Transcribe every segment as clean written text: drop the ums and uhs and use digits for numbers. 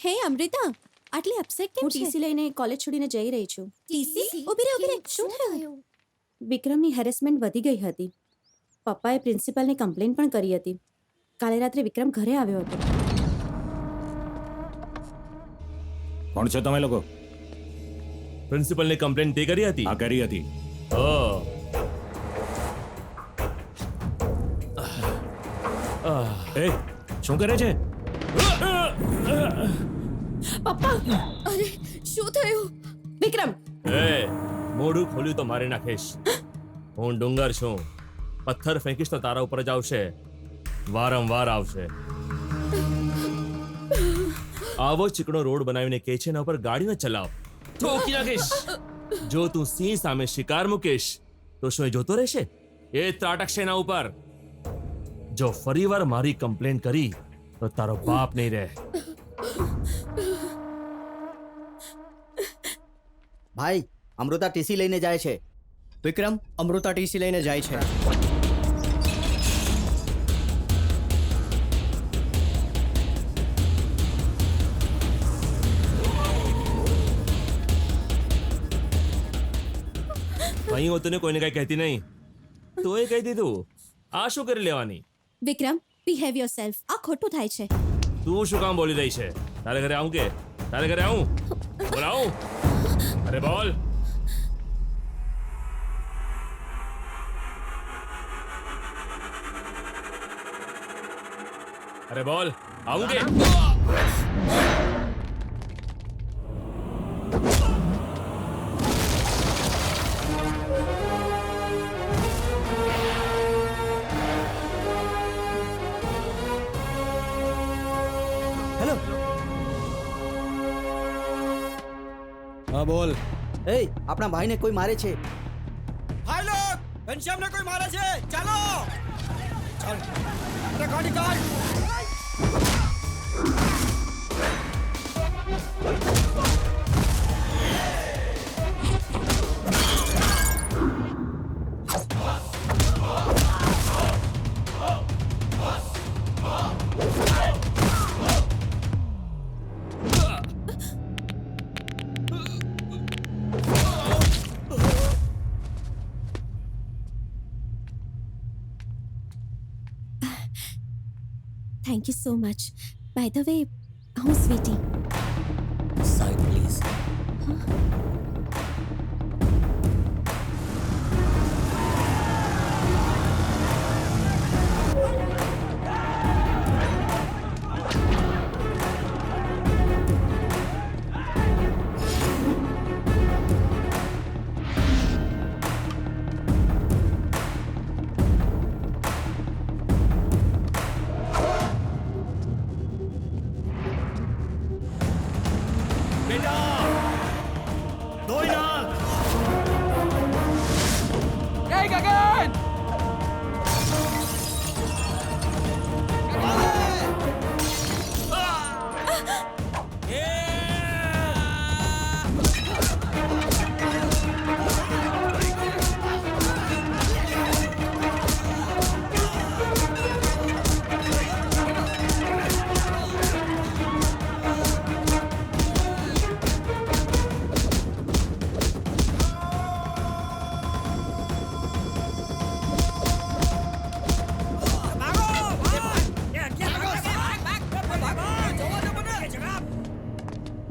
હે અમૃતા, આટલી અપસેટ કેમ હું છે? ટીસી લઈને કોલેજ છોડીને જઈ રહી છું. ટીસી? ઊભી રહે. શું થયું? વિક્રમની હેરેસમેન્ટ વધી ગઈ હતી. પપ્પાએ પ્રિન્સિપલને કમ્પ્લેન પણ કરી હતી. કાલે રાત્રે વિક્રમ ઘરે આવ્યો હતો. કોણ છો તમે લોકો? પ્રિન્સિપલની કમ્પ્લેન તે કરી હતી? આ કરી હતી. ઓહ. એ શું કરે છે? પપ્પા, અરે શું થયું? વિક્રમ! એ મોઢું ખોલ્યું તો મારી નાખીશ. હું ડુંગર છું. પથ્થર ફેંકીશ તો તારા ઉપર જ આવશે. વારંવાર આવશે. આવો ચીકણો રોડ બનાવીને કે છે એના ઉપર ગાડી ન ચલાવ. ઠોકી નાખીશ. જો તું સિંહ સામે શિકાર મૂકીશ તો શું એ જોતો રહેશે? એ ત્રાટકશે એના ઉપર. જો ફરીવાર મારી કમ્પ્લેન કરી તો તારો બાપ નહીં રહે. ભાઈ, અમૃતા ટીસી લઈને જાય છે. વિક્રમ, અમૃતા ટીસી લઈને જાય છે. અહીં હું તને કોઈને કઈ કહેતી નહીં. તોય કહી દીધું. આ શું કરી લેવાની? વિક્રમ, બિહેવ યોરસેલ્ફ. આ ખોટું થાય છે. તું શું કામ બોલી રહી છે? તારે ઘરે આવું કે? તારે ઘરે આવું? બોલાવું? અરે બોલ. અરે બોલ, આવું કે? હેલો. હા બોલ. એ આપણા ભાઈને કોઈ મારે છે. ભાઈ લોગ, ઘનશ્યામને કોઈ મારે છે. ચાલો. ચાલ. અરે ગાડી કાઢ. Thank you so much. By the way, હું સ્વીટી. Side please.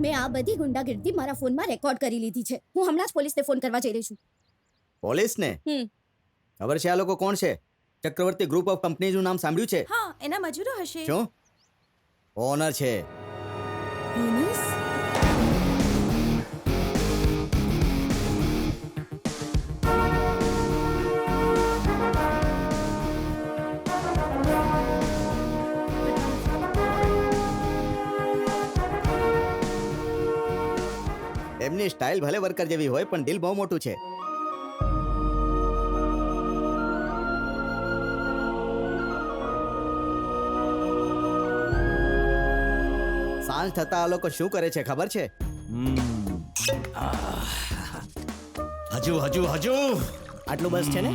મેં આ બધી ગુંડાગીર્દી મારા ફોનમાં રેકોર્ડ કરી લીધી છે. હું હમણાં જ પોલીસને ફોન કરવા જઈ રહી છું. પોલીસને? ખબર છે આ લોકો કોણ છે? ચક્રવર્તી ગ્રુપ ઓફ કંપનીઝનું નામ સાંભળ્યું છે? હા, એના મજૂરો હશે. શું? ઓનર છે. યુનુસ? એમની સ્ટાઇલ ભલે વર્કર જેવી હોય પણ દિલ બહુ મોટું છે. સાંજ થતા આ લોકો શું કરે છે ખબર છે? હજુ હજુ હજુ આટલું બસ છે ને?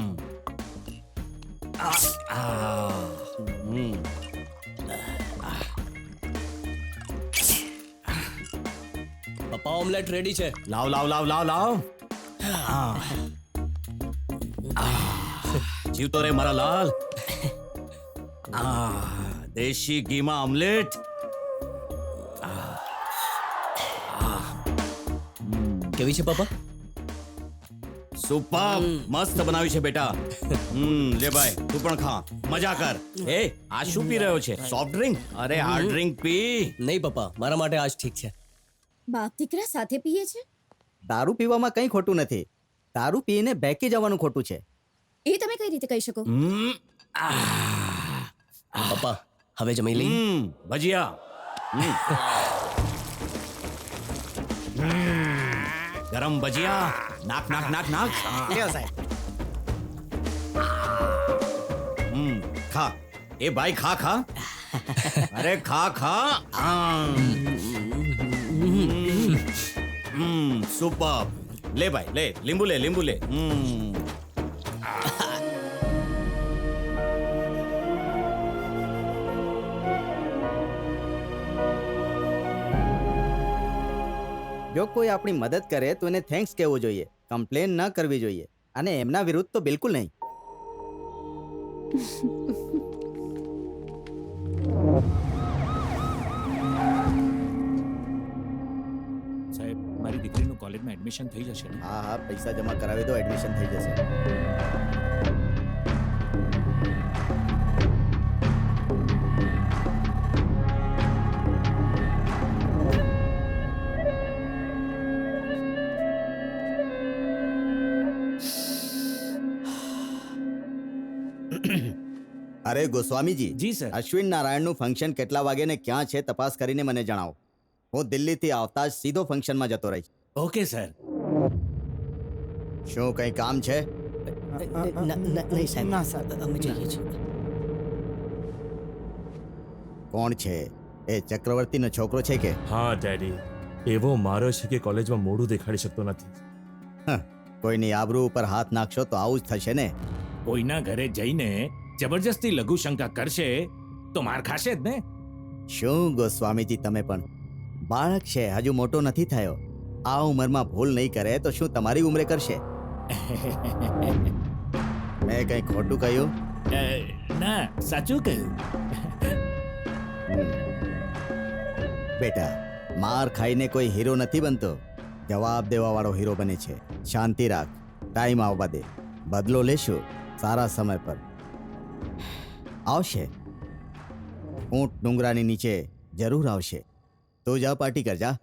પપ્પા ઓમલેટ રેડી છે. લાવ લાવ લાવ લાવ લાવ જીવતો રે મારા લાલ દેશી ઘીમાં ઓમલેટ કેવી છે પપ્પા? સુપર મસ્ત બનાવી છે બેટા લે ભાઈ તું પણ ખા મજા કર એ આ શું પી રહ્યો છે સોફ્ટ ડ્રિંક અરે હાર્ડ ડ્રિંક પી નહીં પપ્પા, મારા માટે આજ ઠીક છે. બાપ દીકરા સાથે પીએ છે. દારૂ પીવામાં કંઈ ખોટું નથી. દારૂ પીને બેકી જવાનું ખોટું છે. એ તમે કઈ રીતે કહી શકો? પપ્પા હવે જમી લઈએ. ભજીયા ગરમ ભજીયા નાક નાક નાક નાક ખા એ ભાઈ ખા ખા અરે ખા ખા સુપર લે ભાઈ લે લીંબુ લે લીંબુ લે જો કોઈ આપણી મદદ કરે તો એને થેન્ક્સ કહેવું જોઈએ, કમ્પ્લેન ન કરવી જોઈએ, અને એમના વિરુદ્ધ તો બિલકુલ નહીં. સાહેબ મારી દીકરીનું કોલેજમાં એડમિશન થઈ જશે ને? હા હા, પૈસા જમા કરાવી દો, એડમિશન થઈ જશે. અરે ગોસ્વામીજી, જી સર. અશ્વિન નારાયણનું ફંક્શન કેટલા વાગે ને ક્યાં છે તપાસ કરીને મને જણાવો. હું દિલ્હીથી આવતા જ સીધો ફંક્શનમાં જતો રહીશ. Okay sir. શું કંઈ કામ છે? નહીં સાહેબ, અમે જઈએ છીએ. કોણ છે એ? ચક્રવર્તીનો છોકરો છે કે? હા ડેડી, એવો મારો છે કે કોલેજમાં મોઢું દેખાડી શકતો નથી. કોઈની આબરૂ ઉપર હાથ નાખશો તો આવું જ થશે ને. કોઈના ઘરે જઈને જબરજસ્તી લઘુ શંકા કરશે તો માર ખાશે જ ને. શું ગોસ્વામીજી, તમે પણ બાળક છે, હજુ મોટો નથી થયો. આ ઉંમરમાં ભૂલ નહીં કરે તો શું તમારી ઉંમરે કરશે? મેં કંઈ ખોટું કહ્યું? ના, સાચું કહ્યું. બેટા, માર ખાઈને કોઈ હીરો નથી બનતો, જવાબ દેવા વાળો હીરો બને છે. શાંતિ રાખ, ટાઈમ આવવા દે, બદલો લેશું સારા સમય પર. આવશે, ઊંટ ડુંગરાની નીચે જરૂર આવશે. તો જા પાર્ટી કર જા.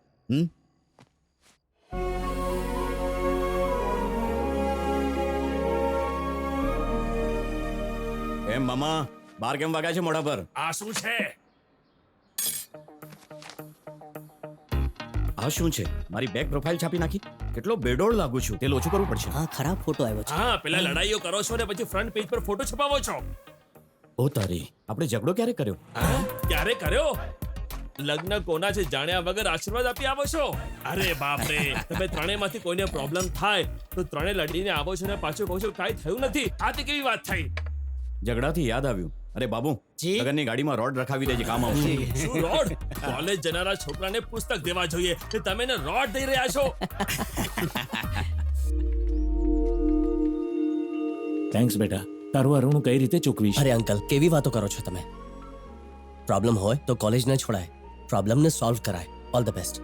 એમ મામા બાર કેમ વાગ્યા છે મોઢા પર? આ શું છે? આ શું છે? મારી બેક પ્રોફાઇલ છાપી નાખી. કેટલો બેડોળ લાગુ છું, તેલ ઓછું કરવું પડશે. હા, ખરાબ ફોટો આવ્યો છે. હા, પેલા લડાઈઓ કરો છો ને પછી ફ્રન્ટ પેજ પર ફોટો છપાવો છો. ઓ તારી, આપણે ઝઘડો ક્યારે કર્યો? હા? ક્યારે કર્યો? લગ્ન કોના છે જાણ્યા વગર આશીર્વાદ આપી આવો છો? અરે બાપ રે, તમે ત્રણેયમાંથી કોઈને પ્રોબ્લેમ થાય તો ત્રણે લડીને આવો છો ને પાછું કહો છો કાંઈ થયું નથી. આ તે કેવી વાત થઈ? ઝઘડાથી યાદ આવ્યું. અરે બાબુ, લગનની ગાડીમાં રોડ રખાવી દેજે, કામ આવશે. શું રોડ? કોલેજ જનારા છોકરાને પુસ્તક દેવા જોઈએ કે તમે એને રોડ દઈ રહ્યા છો? થેન્ક્સ બેટા. તારું અરુણું કઈ રીતે ચૂકવીશ? અરે અંકલ, કેવી વાતો કરો છો તમે? પ્રોબ્લેમ હોય તો કોલેજ ન છોડાય, પ્રોબ્લેમને સોલ્વ કરાય. All the best.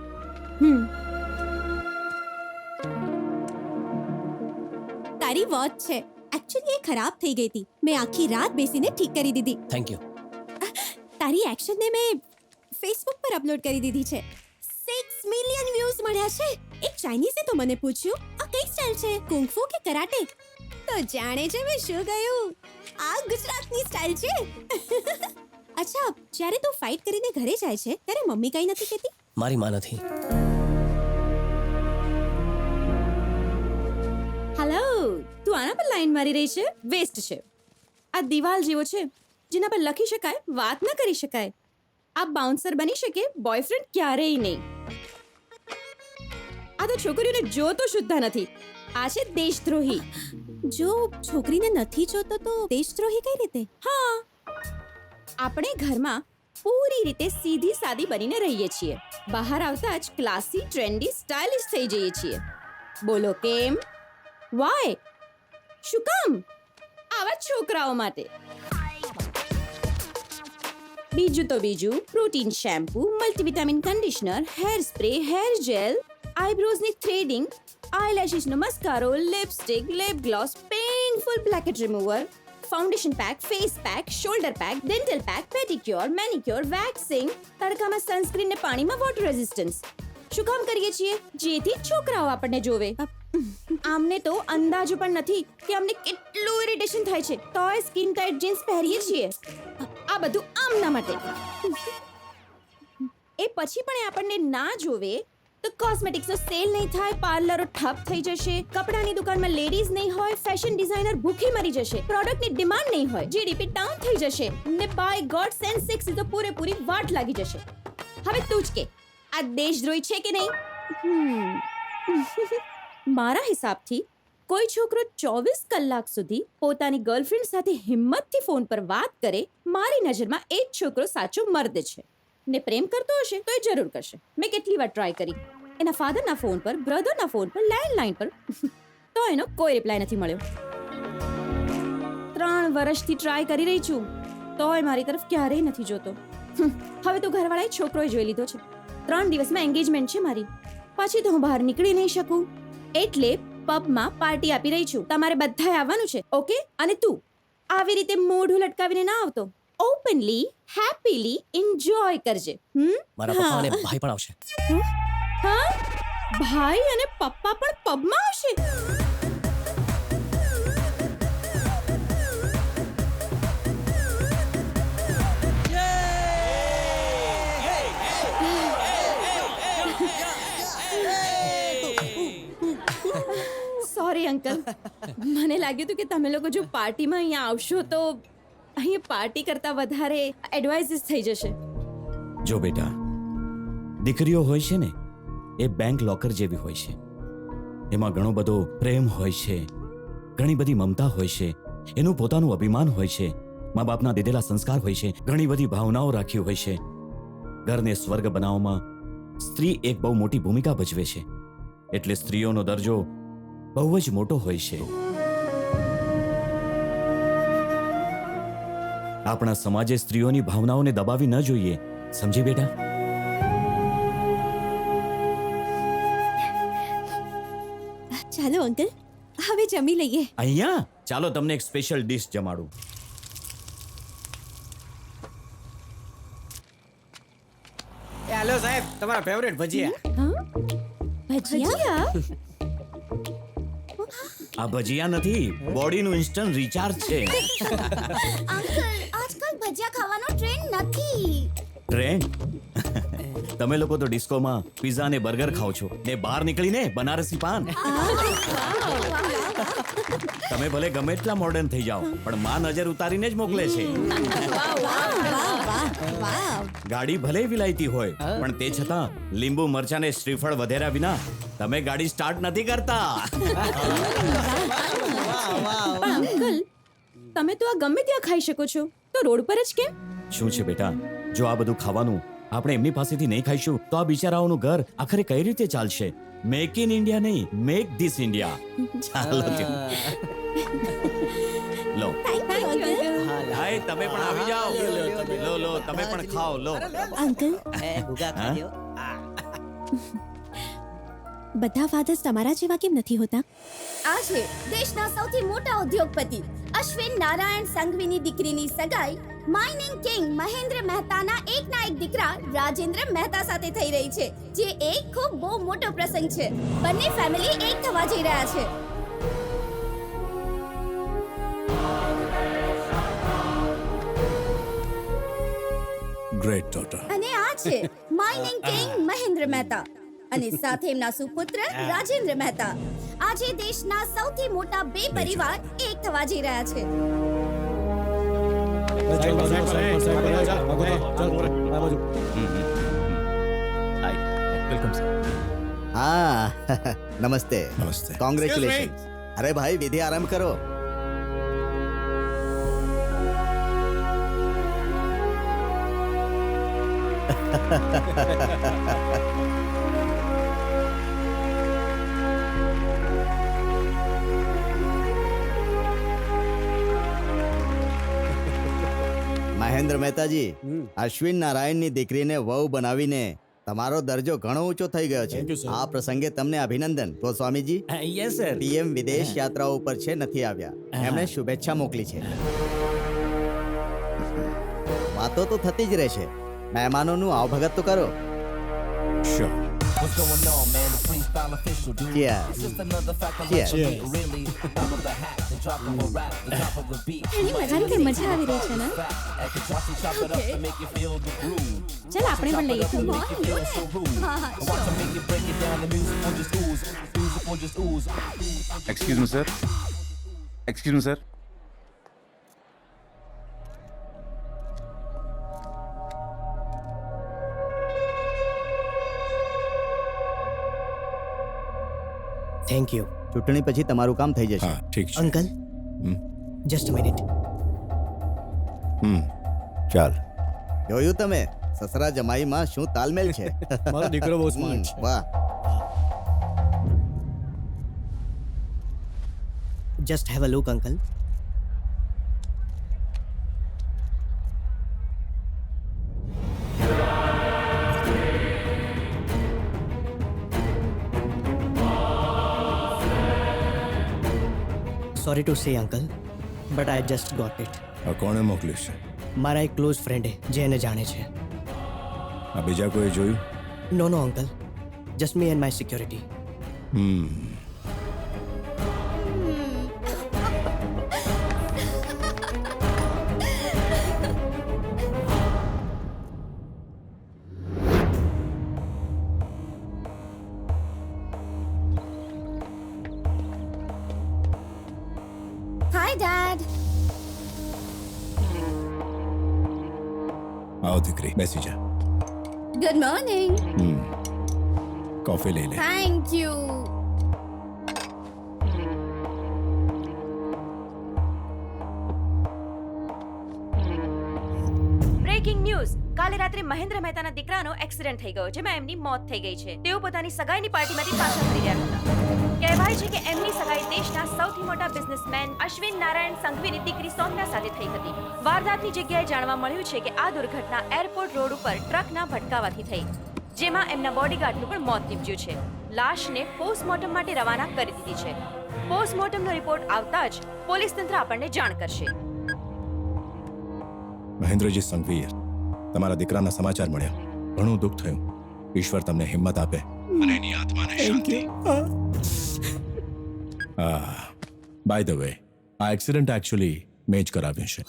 તારી વોચ છે, એકચ્યુઅલી એ ખરાબ થઈ ગઈ હતી. મેં આખી રાત બેસીને ઠીક કરી દીધી. Thank you. તારી એક્શનને મેં ફેસબુક પર અપલોડ કરી દીધી છે. 6 મિલિયન વ્યૂઝ મળ્યા છે. એક ચાઇનીઝે તો મને પૂછ્યું, આ કઈ સ્ટાઇલ છે, કુંગ ફુ કે કરાટે? તો જાણે છે મેં શું કહ્યું, આ ગુજરાતની સ્ટાઇલ છે. અચ્છા, જ્યારે તું ફાઇટ કરીને ઘરે જાય છે ત્યારે મમ્મી કઈ નથી કહેતી? મારી માં નથી. હેલો, તું આના પર લાઈન મારી રહી છે? વેસ્ટ છે. આ દિવાલ જેવો છે જેના પર લખી શકાય, વાત ન કરી શકાય. આ બાઉન્સર બની શકે, બોયફ્રેન્ડ ક્યારેય નહીં. આ તો છોકરીઓને જોતો શુદ્ધ નથી. આ છે દેશદ્રોહી. જો છોકરીને નથી જોતો તો દેશદ્રોહી કઈ રીતે? હા, આપણે ઘરમાં પૂરી રીતે સીધી સાદી બનીને રહીએ છીએ. બહાર આવતા જ ક્લાસી, ટ્રેન્ડી, સ્ટાઇલિશ થઈ જઈએ છીએ. બોલો કેમ? વાય? શું કામ? આવા છોકરાઓ માટે. બીજું તો બીજું, protein shampoo, multivitamin conditioner, hair spray, hair gel, આઈબ્રોઝની થ્રેડિંગ, આઈલેશિસનો mascara, lipstick, lip gloss, painful blackhead remover, foundation pack, face pack, shoulder pack, dental pack, pedicure, manicure, waxing, તડકામાં સનસ્ક્રીન ને પાણીમાં વોટર રેઝિસ્ટન્સ. શું કામ કરીએ છીએ? જેથી છોકરાઓ આપણને જોવે. આમને તો અંદાજો પણ નથી કે અમને કેટલું ઇરિટેશન થાય છે, તોય સ્કિન ટાઇટ જીન્સ પહેરીએ છીએ. આ બધું આમના માટે. એ પછી પણ એ આપણને ના જોવે તો કોસ્મેટિક્સનો સેલ નહીં થાય, પાર્લરો ઠપ થઈ જશે, કપડાની દુકાનમાં લેડીઝ નહીં હોય, ફેશન ડિઝાઇનર ભૂખી મરી જશે, પ્રોડક્ટની ડિમાન્ડ નહીં હોય, જીડીપી ડાઉન થઈ જશે ને બાય ગોડ સેન્સેક્સ તો પૂરેપૂરી વાટ લાગી જશે. હવે તું જ કે આ દેશદ્રોહી છે કે નહીં? મારા હિસાબથી કોઈ છોકરો 24 કલાક સુધી પોતાની ગર્લફ્રેન્ડ સાથે હિંમતથી ફોન પર વાત કરે, મારી નજરમાં એ જ છોકરો સાચો મર્દ છે. ને પ્રેમ કરતો હશે તો એ જરૂર કરશે. મેં કેટલી વાર ટ્રાય કરી, એના ફાધરના ફોન પર, બ્રધરના ફોન પર, લેન્ડલાઇન પર, તો એનો કોઈ રિપ્લાય નથી મળ્યો. 3 વર્ષથી ટ્રાય કરી રહી છું, તોય મારી તરફ ક્યારેય નથી જોતો. હવે તો ઘરવાળાએ છોકરોએ જોઈ લીધો છે. 3 દિવસમાં એન્ગેજમેન્ટ છે મારી, પછી તો હું બહાર નીકળી નહીં શકું. એટલે પબમાં પાર્ટી આપી રહી છું. તમારે બધાએ આવવાનું છે, ઓકે? અને તું આવી રીતે મોઢું લટકાવીને ના આવતો. ઓપનલી, હેપીલી એન્જોય કરજે. મારા પપ્પા અને ભાઈ પણ આવશે. હા, ભાઈ અને પપ્પા પણ પબમાં આવશે? સોરી અંકલ, મને લાગ્યું હતું કે તમે લોકો જો પાર્ટીમાં અહીંયા આવશો તો અહીંયા પાર્ટી કરતા વધારે એડવાઇસીસ થઈ જશે. જો બેટા, દીકરીઓ હોય છે ને એ બેંક લોકર જેવી હોય છે. એમાં ઘણો બધો પ્રેમ હોય છે, ઘણી બધી મમતા હોય છે, એનું પોતાનું અભિમાન હોય છે, મા બાપના દીધેલા સંસ્કાર હોય છે, ઘણી બધી ભાવનાઓ રાખી હોય છે. ઘરને સ્વર્ગ બનાવવામાં સ્ત્રી એક બહુ મોટી ભૂમિકા ભજવે છે. એટલે સ્ત્રીઓનો દરજ્જો બહુ જ મોટો હોય છે. આપણા સમાજે સ્ત્રીઓની ભાવનાઓને દબાવી ન જોઈએ, સમજી બેટા? ચાલો અંકલ, હવે જમી લઈએ. અહીંયા ચાલો તમને એક સ્પેશિયલ ડિશ જમાડું. હેલો સાહેબ, તમારા ફેવરેટ ભજીયા. ભજીયા? આ ભજીયા નથી, બોડીનું ઇન્સ્ટન્ટ રિચાર્જ છે. અંકલ, આજકાલ ભજીયા ખાવાનો ટ્રેન્ડ નથી. ટ્રેન્ડ? તમે લોકો તો ડિસ્કોમાં પિઝા ને બર્ગર ખાઓ છો ને બહાર નીકળીને બનારસી પાન. તમે ભલે ગમે એટલા મોડર્ન થઈ જાઓ, પણ માં નજર ઉતારીને જ મોકલે છે. ગાડી ભલે વિલાયતી હોય, પણ તે છતાં લીંબુ મરચા ને શ્રીફળ વધેરા વિના તમે ગાડી સ્ટાર્ટ નથી કરતા. પણ અંકલ, તમે તો આ ગમે ત્યાં ખાઈ શકો છો, તો રોડ પર જ કેમ? શું છે બેટા, જો આ બધું ખાવાનું આપણે એમની પાસેથી નહીં ખાઈશું તો આ બિચારાઓનું ઘર આખરે કઈ રીતે ચાલશે? મેક ઇન ઇન્ડિયા નહીં, મેક ધીસ ઇન્ડિયા. ચાલો લો, હાય, તમે પણ આવી જાઓ. લો લો, તમે પણ ખાઓ. લો અંકલ, બધા ફાધર્સ તમારા જેવા કેમ નથી હોતા? આ છે દેશના સૌથી મોટા ઉદ્યોગપતિ અશ્વિન નારાયણ સંઘવીની દીકરીની સગાઈ માઇનિંગ કિંગ મહેન્દ્ર મહેતાના એકના એક દીકરા રાજેન્દ્ર મહેતા સાથે થઈ રહી છે, જે એક ખૂબ બહુ મોટો પ્રસંગ છે. બંને ફેમિલી એક થવા જઈ રહ્યા છે. Great daughter. અને આ છે માઇનિંગ કિંગ મહેન્દ્ર મહેતા અને સાથે એમના સુપુત્ર રાજેન્દ્ર મહેતા. આજે દેશના સૌથી મોટા 2 પરિવાર એક થવા જઈ રહ્યા છે. હા નમસ્તે. નમસ્તે. કોંગ્રેચ્યુલેશન. અરે ભાઈ, વિધિ આરંભ કરો. મહેન્દ્ર મહેતાજી, અશ્વિન નારાયણની દીકરીને વહુ બનાવીને તમારો દરજ્જો ઘણો ઊંચો થઈ ગયો છે. આ પ્રસંગે તમને અભિનંદન. Goswamiji, yes sir. પીએમ વિદેશ યાત્રાઓ ઉપર છે, નથી આવ્યા. એમણે શુભેચ્છા મોકલી છે. વાતો તો થતી જ રહેશે. મહેમાનોનું આવભગત તો કરો. Sure. What's going on, man? The freestyle official, dude. Cheers. It's just another fact of Cheers. life. Really, top of the hat, the drop of a rap, the top of the beat. એની મજાની મજા આવી રહી છે ને. At the drop, we chop it up to make you feel the groove. ચાલ આપણે પણ લઈએ Make you feel so rude. Watch them make you break it down. The music will just ooze. Music will just ooze. Excuse me, sir. Excuse me, sir. Thank you ચૂંટણી પછી તમારું કામ થઈ જશે. હા ઠીક છે. Uncle just minute. ચાલ. જોયું તમે સસરા જમાઈમાં શું તાલમેલ છે. મારો દીકરો બહુ સ્માર્ટ છે. વાહ. Just have a look uncle. Sorry to say uncle, but I just got it. આ કોણે મોકલ્યું છે? મારા એક ક્લોઝ ફ્રેન્ડે જે એને જાણે છે. આ બીજા કોઈ જોયું? No no uncle, just me and my security. Hi dad. આવો દીકરી, બેસી જા. Good morning. કોફી લઈ લે. Thank you. Breaking news. કાલે રાત્રે મહેન્દ્ર મહેતાના દીકરાનો એક્સિડન્ટ થઈ ગયો, જેમાં એમની મોત થઈ ગઈ છે. તેઓ પોતાની સગાઈની પાર્ટીમાંથી પાછા ફરી રહ્યા હતા. કહેવાય છે કે એમની સગાઈ દેશના સૌથી મોટા બિઝનેસમેન અશ્વિન નારાયણ સંઘવીની દીકરી સૌમ્યા સાથે થઈ હતી. વારદાતની જગ્યાએ જાણવા મળ્યું છે કે આ દુર્ઘટના એરપોર્ટ રોડ ઉપર ટ્રકના ભટકાવાથી થઈ, જેમાં એમના બોડીગાર્ડનું પણ મોત નીપજ્યું છે. લાશને પોસ્ટમોર્ટમ માટે રવાના કરી દીધી છે. પોસ્ટમોર્ટમનો રિપોર્ટ આવતા જ પોલીસ તંત્ર આપણને જાણ કરશે. મહેન્દ્રજી સંઘવી, તમારા દીકરાના સમાચાર મળ્યા. ઘણું દુઃખ થયું. ઈશ્વર તમને હિંમત આપે અને એની આત્માને શાંતિ. બાય ધ વે, આ એક્સિડન્ટ એકચ્યુઅલી મેં જ કરાવ્યું છે.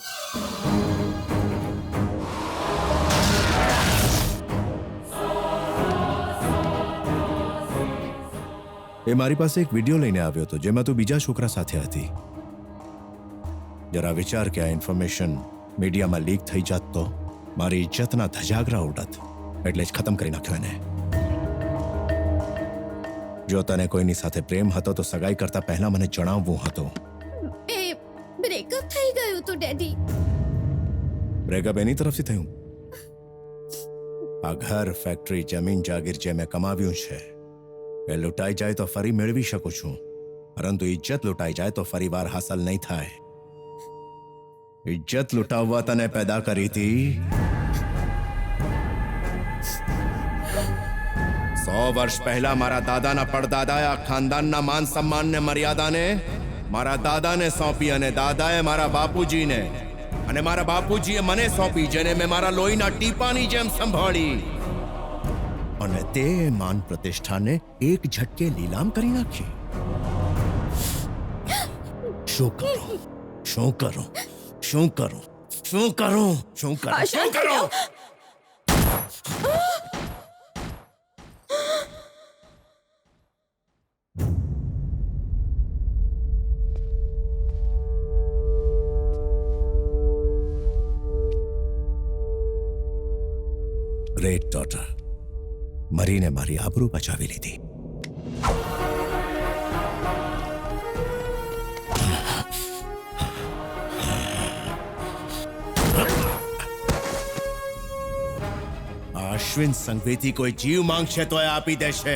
એ મારી પાસે એક વિડીયો લઈને આવ્યો હતો જેમાં તું બીજા છોકરા સાથે હતી. જરા વિચાર કે આ ઇન્ફોર્મેશન મીડિયામાં લીક થઈ જાત તો મારી ઇજ્જતના ધજાગરા ઉડત. એટલે જ ખતમ કરી નાખ્યો એને. જો તને કોઈની સાથે પ્રેમ હતો તો સગાઈ કરતા પહેલા મને જણાવવું હતું. એ બ્રેકઅપ થઈ ગયું તું ડેડી. બ્રેકઅપ એની તરફથી થયું? આ ઘર, ફેક્ટરી, જમીન જાગીર જે મેં કમાવ્યું છે એ લૂંટાઈ જાય તો ફરી મેળવી શકું છું, પરંતુ ઇજ્જત લૂંટાઈ જાય તો ફરી વાર હાંસલ નહીં થાય. ઇજ્જત લૂંટાવવા તને પેદા કરી હતી. 100 વર્ષ પહેલા મારા દાદાના પડદાદાએ આ ખાનદાનના માન સન્માનને મર્યાદાને મારા દાદાને સોંપી અને દાદાએ મારા બાપુજીને અને મારા બાપુજીએ મને સોંપી, જેને મેં મારા લોહીના ટીપાની જેમ સંભાળી. અને તે માન પ્રતિષ્ઠાને એક ઝટકે લીલામ કરી નાખી. શું કરું? શું કરું? શું કરું? શું કરું? શું કરું? શું કરું? ગ્રેટ ડોટર, મરીને મારી આબરૂ બચાવી લીધી. અશ્વિન સંઘવીથી કોઈ જીવ માંગશે તો એ આપી દેશે,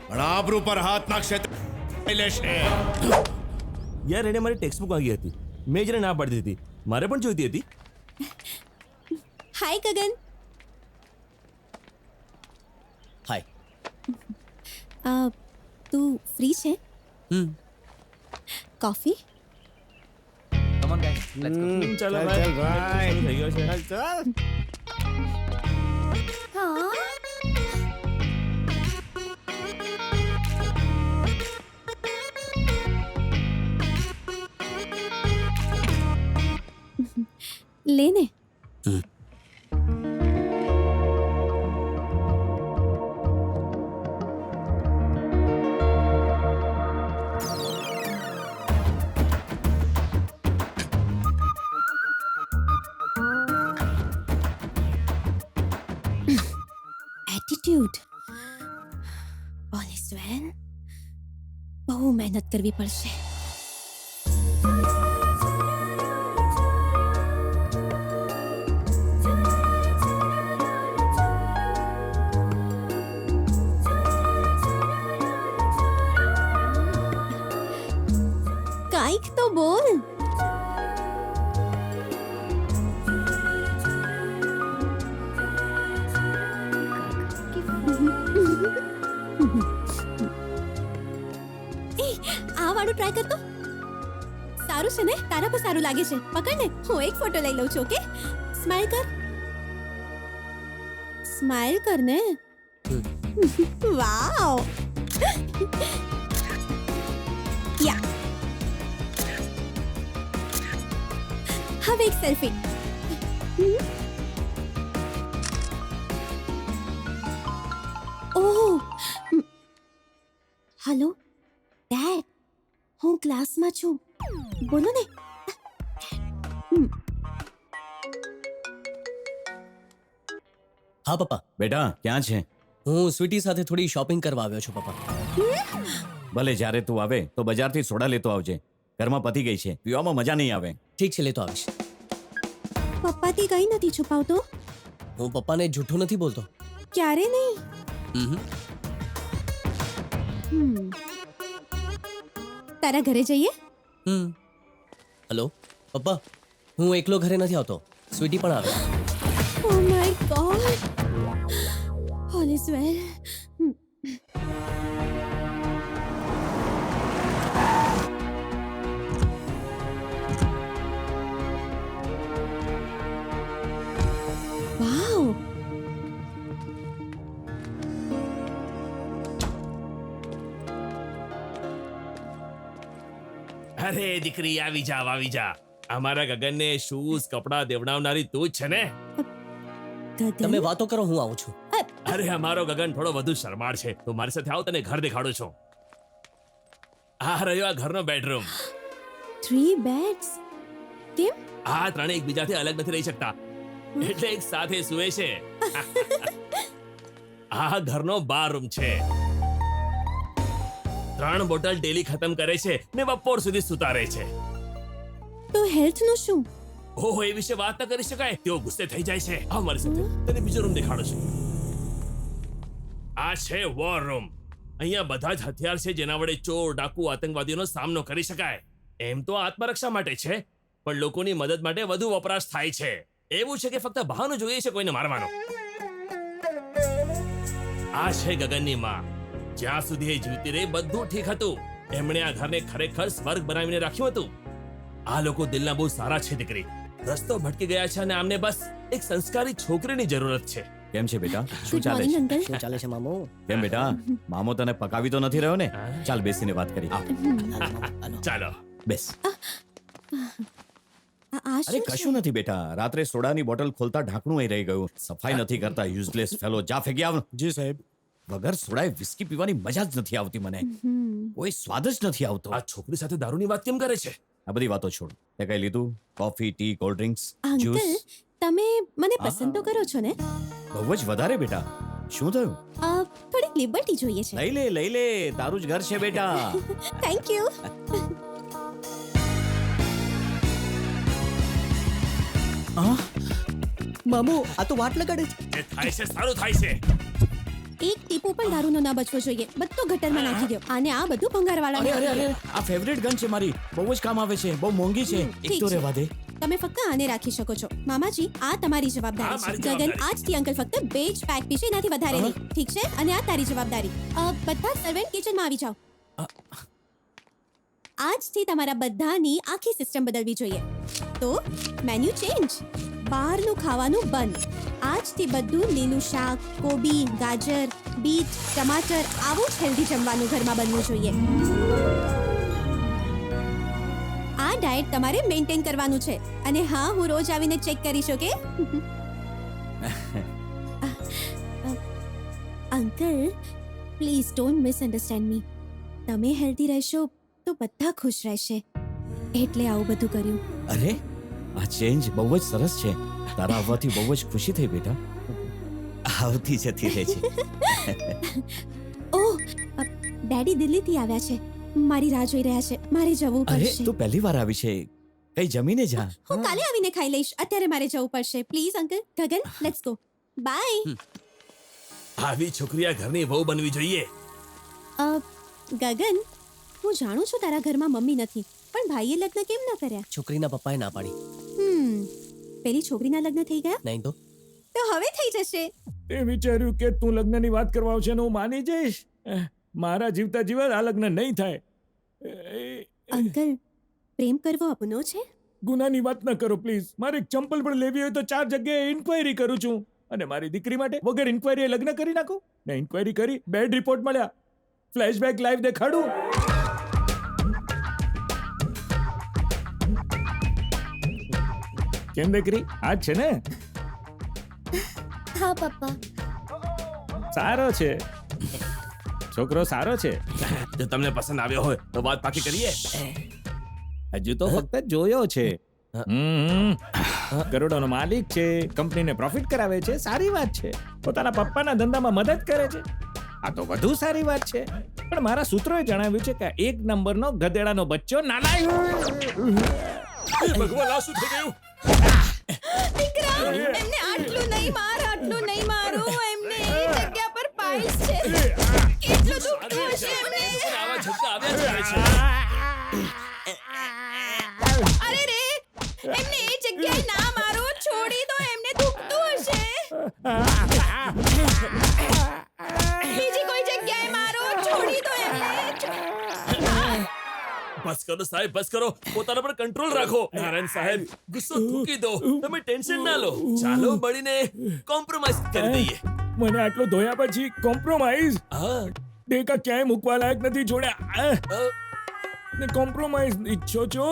પણ આબરૂ પર હાથ નાખશે તો લઈ લેશે. યાર એને મારી ટેક્સ્ટ બુક માંગી હતી, મેં જેને ના પાડી દીધી. મારે પણ જોઈતી હતી. હાય ગગન. હાય. તું ફ્રી છે? Coffee? Come on, guys. Let's go. ચાલો ભાઈ, થઈ ગયો છે. હા લેને. એટીટ્યુડ. All is well. બહુ મહેનત કરવી પડશે. કાંઈક તો બોલ. એ આ વાળું ટ્રાય કરતો. સારું છે ને? તારા પર સારું લાગે છે. પકડ ને, હું એક ફોટો લઈ લઉં છું. ઓકે, સ્માઈલ કર. સ્માઈલ કર ને. વાવ. યા, હવે એક સેલ્ફી. ઓહ, હેલો ડેડ, હું ક્લાસમાં છું. બોલો ને. હા પપ્પા, બેટા ક્યાં છે? હું સ્વીટી સાથે થોડી શોપિંગ કરવા આવ્યો છું પપ્પા. ભલે જ્યારે તું આવે તો બજારથી સોડા લેતો આવજે. ઘરમાં પતી ગઈ છે, પીવામાં મજા નહીં આવે. ઠીક છે, લેતો આવીશ. પપ્પાથી કઈ નથી છુપાવતો? હું પપ્પાને જૂઠું નથી બોલતો. ક્યારે નહીં. તારા ઘરે જઈએ? હેલો પપ્પા, હું એકલો ઘરે નથી આવતો, સ્વીટી પણ આવે. Oh my God. All is well. Wow. અરે દીકરી, આવી જા, આવી જા. અમારા ગગનને શૂઝ કપડા દેવડાવનારી તું જ છે ને? તમે વાતો કરો, હું આવું છું. અરે અમારો ગગન થોડો વધુ શરમાળ છે. તું મારી સાથે આવ, તને ઘર દેખાડું છું. આ રહ્યો આ ઘરનો બેડરૂમ. 3 beds. કેમ? આ ત્રણે એકબીજાથી અલગ નથી રહી શકતા, એટલે એક સાથે સૂવે છે. આ ઘરનો બાથરૂમ છે. 3 બોટલ ડેલી ખતમ કરે છે ને બપોર સુધી સૂતા રહે છે. તો હેલ્થ નું શું? ઓહો, એ વિશે વાત ન કરી શકાય. તેઓ ગુસ્સે થઈ જાય છે. આવ મારી સાથે, તને બીજો રૂમ દેખાડું છું. આ છે વોર રૂમ. અહીંયા બધા જ હથિયાર છે જેના વડે ચોર, ડાકુ, આતંકવાદીઓનો સામનો કરી શકાય. એમ તો આત્મરક્ષા માટે છે, પણ લોકોની મદદ માટે વધુ વપરાશ થાય છે. એવું છે કે ફક્ત બહાનો જોઈએ છે કોઈને મારવાનો. આ છે ગગનની માં. જ્યાં સુધી એ જીવતી રહી બધું ઠીક હતું. એમણે આ ઘરને ખરેખર સ્વર્ગ બનાવીને રાખ્યું હતું. આ લોકો દિલના બહુ સારા છે દીકરી. રસ્તો ભટકી ગયા છે અને આમને બસ એક સંસ્કારી છોકરીની જરૂરત છે. કેમ છે બેટા? શું ચાલે છે? શું ચાલે છે મામો? કેમ બેટા, મામો તને પકાવી તો નથી રહ્યો ને? ચાલ બેસીને વાત કરી. ચાલો બેસ. આ અરે કશું નથી બેટા, રાત્રે સોડાની બોટલ ખોલતા ઢાંકણું અહીં રહી ગયું. સફાઈ નથી કરતા, યુઝલેસ ફેલો. જા ફેંકી આવ. જી સાહેબ. વગર સોડાએ વિસ્કી પીવાની મજા જ નથી આવતી મને. કોઈ સ્વાદ જ નથી આવતો. આ છોકરી સાથે દારૂની વાત કેમ કરે છે? આ બધી વાતો છોડ. તે કઈ લીધું? Coffee, T, cold drinks, uncle, juice? તમે મને પસંદ તો કરો છો ને? બહુ જ વધારે બેટા. શું થયું? થોડીક લિબર્ટી જોઈએ છે. લઈ લે, તારું જ ઘર છે બેટા. Thank you. મામો આ તો વાટ લગાડે છે. જે થાય છે સારું થાય છે. એક ટીપુ પણ દારૂનો ના બચવો જોઈએ. બધો ગટરમાં નાખી દો. અને આ બધું ભંગારવાળા અરે અરે અરે આ ફેવરેટ ગન છે મારી, બહુ જ કામ આવે છે, બહુ મોંઘી છે. એક ઠીક તો છે. રહેવા દે. તમે ફક્ત આને રાખી શકો છો. મામાજી આ તમારી જવાબદારી હા, મારી છે. ગગન જવાબદારી. આજથી અંકલ ફક્ત 2 જ પેક પીશે, એનાથી વધારે નહીં. ઠીક છે? અને આ તારી જવાબદારી. બધા સર્વન્ટ કિચનમાં આવી જાઓ. આજથી તમારા બધાની આખી સિસ્ટમ બદલવી જોઈએ. તો મેન્યુ ચેન્જ. બહારનું ખાવાનું બંધ. આજથી બધું લીલું શાક, કોબી, ગાજર, બીટ, ટમાટર આવું જ હેલ્ધી જમવાનું ઘરમાં બનવું જોઈએ. આ ડાયટ તમારે મેન્ટેન કરવાનું છે. અને હા, હું રોજ આવીને ચેક કરીશ, okay? Uncle, please don't misunderstand me. તમે હેલ્ધી રહેશો તો બધા ખુશ રહેશે. એટલે આવું બધું કર્યું. અરે આ ચેન્જ બહુ જ સરસ છે. તારા આવવાથી બહુ જ ખુશી થઈ બેટા. આવતી જતી રહે છે. ઓહ, ડેડી દિલ્હીથી આવ્યા છે. મારી રાહ જોઈ રહ્યા છે. મારે જવું અરે પડશે. તું પહેલી વાર આવી છે, કઈ જમીને જા. હું કાલે આવીને ખાઈ લઈશ. અત્યારે મારે જવું પડશે. Please uncle. Gagan, let's go. Bye. આવી છોકરી આ ઘરની વહુ બનવી જોઈએ. ગગન, હું જાણું છું તારા ઘરમાં મમ્મી નથી, પણ ભાઈએ લગ્ન કેમ ન કર્યા? છોકરીના પપ્પાએ ના પાડી. પેલી છોકરીના લગ્ન થઈ ગયા? નહીં તો તો હવે થઈ જશે. તે વિચાર્યું કે તું લગ્નની વાત કરવા આવશે ને હું માની જઈશ. મારા જીવતા જીવન આ લગ્ન નહીં થાય. અંકલ, પ્રેમ કરવો અપનો છે? ગુનાની વાત ન કરો પ્લીઝ. મારે એક ચંપલ પણ લેવી હોય તો 4 જગ્યાએ ઇન્ક્વાયરી કરું છું. અને મારી દીકરી માટે વગર ઇન્ક્વાયરીએ લગ્ન કરી નાખો. ને ઇન્ક્વાયરી કરી, બેડ રિપોર્ટ મળ્યા, ફ્લેશબેક લાઈવ દેખાડું. કેમ દીકરી, આ જ છે ને? હા પપ્પા. સારો છે છોકરો, સારો છે. જો તમને પસંદ આવ્યો હોય તો વાત પાકી કરીએ. હજુ તો ફક્ત જોયો છે. કરોડોનો માલિક છે, કંપનીને પ્રોફિટ કરાવે છે, સારી વાત છે. પોતાના પપ્પાના ધંધામાં મદદ કરે છે, આ તો વધુ સારી વાત છે. પણ મારા સૂત્રોએ જણાવ્યું છે કે 1 નંબરનો ગધેડાનો બચ્ચો નાના. ભગવાન, આ શું થઈ ગયું? દીકરા, એમને આટલું નહીં માર, આટલું નહીં મારો. એમને એ જગ્યા પર પાઇલ્સ છે. કેટલું દુખતું હશે એમને. આવા ઝટકા આવ્યા જ કરે છે. અરે રે, એમને એ જગ્યાએ ના મારો. છોડી દો, એમને દુખતું હશે. બીજી કોઈ જગ્યાએ મારો. છોડી દો એમને. બસ કરો સાહેબ, બસ કરો. પોતાના પર કંટ્રોલ રાખો. નારાયણ સાહેબ, ગુસ્સો થૂકી દો. તમે ટેન્શન ના લો. ચાલો મળીને કોમ્પ્રોમાઇઝ કરી દઈએ. મને આટલો ધોયા પછી કોમ્પ્રોમાઇઝ? હા, દેખા ક્યાંય મૂકવા લાયક નથી છોડ્યા. ને કોમ્પ્રોમાઇઝ ઈચ્છો છો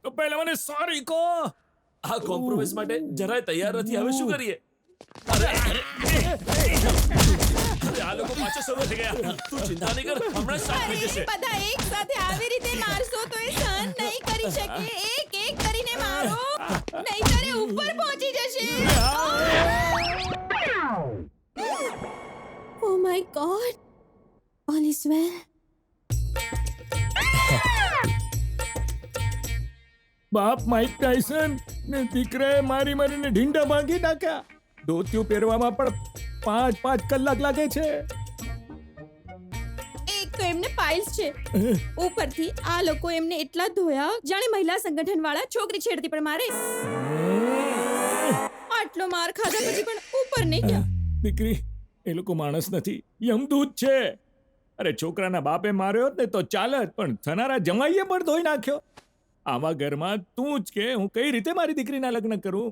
તો પહેલા મને સોરી કહો. આ કોમ્પ્રોમાઇઝ માટે જરાય તૈયાર નથી. હવે શું કરીએ? અરે આ લોકો પાછા શરૂ થઈ ગયા. તું ચિંતા નહીં કર, હમણાં સાફ થઈ જશે. બધા એક સાથે આવી રીતે મારશો તો એ સહન નહીં કરી શકે. એક એક કરીને મારો, નહીંતર એ ઉપર પહોંચી જશે. Oh my God. All is well. બાપ માઇક ટાયસન ને દીકરાએ મારીને ઢીંડા ભાંગી નાખ્યા. ધોતિયું પહેરવામાં પણ 5 કલાક લાગે છે. એક તો એમને પાઇલ્સ છે, ઉપરથી આ લોકો એમને એટલા ધોયા જાણે મહિલા સંગઠન વાળા છોકરી છેડતી પણ મારે. આટલો માર ખાધા પછી પણ ઉપર નહીં ગયા. દીકરી, એ લોકો માણસ નથી, યમદૂત છે. અરે છોકરાના બાપે માર્યો ને તો ચાલત, પણ થનારા જમાઈએ પણ ધોઈ નાખ્યો. આવા ઘરમાં તું જ કે હું કઈ રીતે મારી દીકરીના લગ્ન કરું?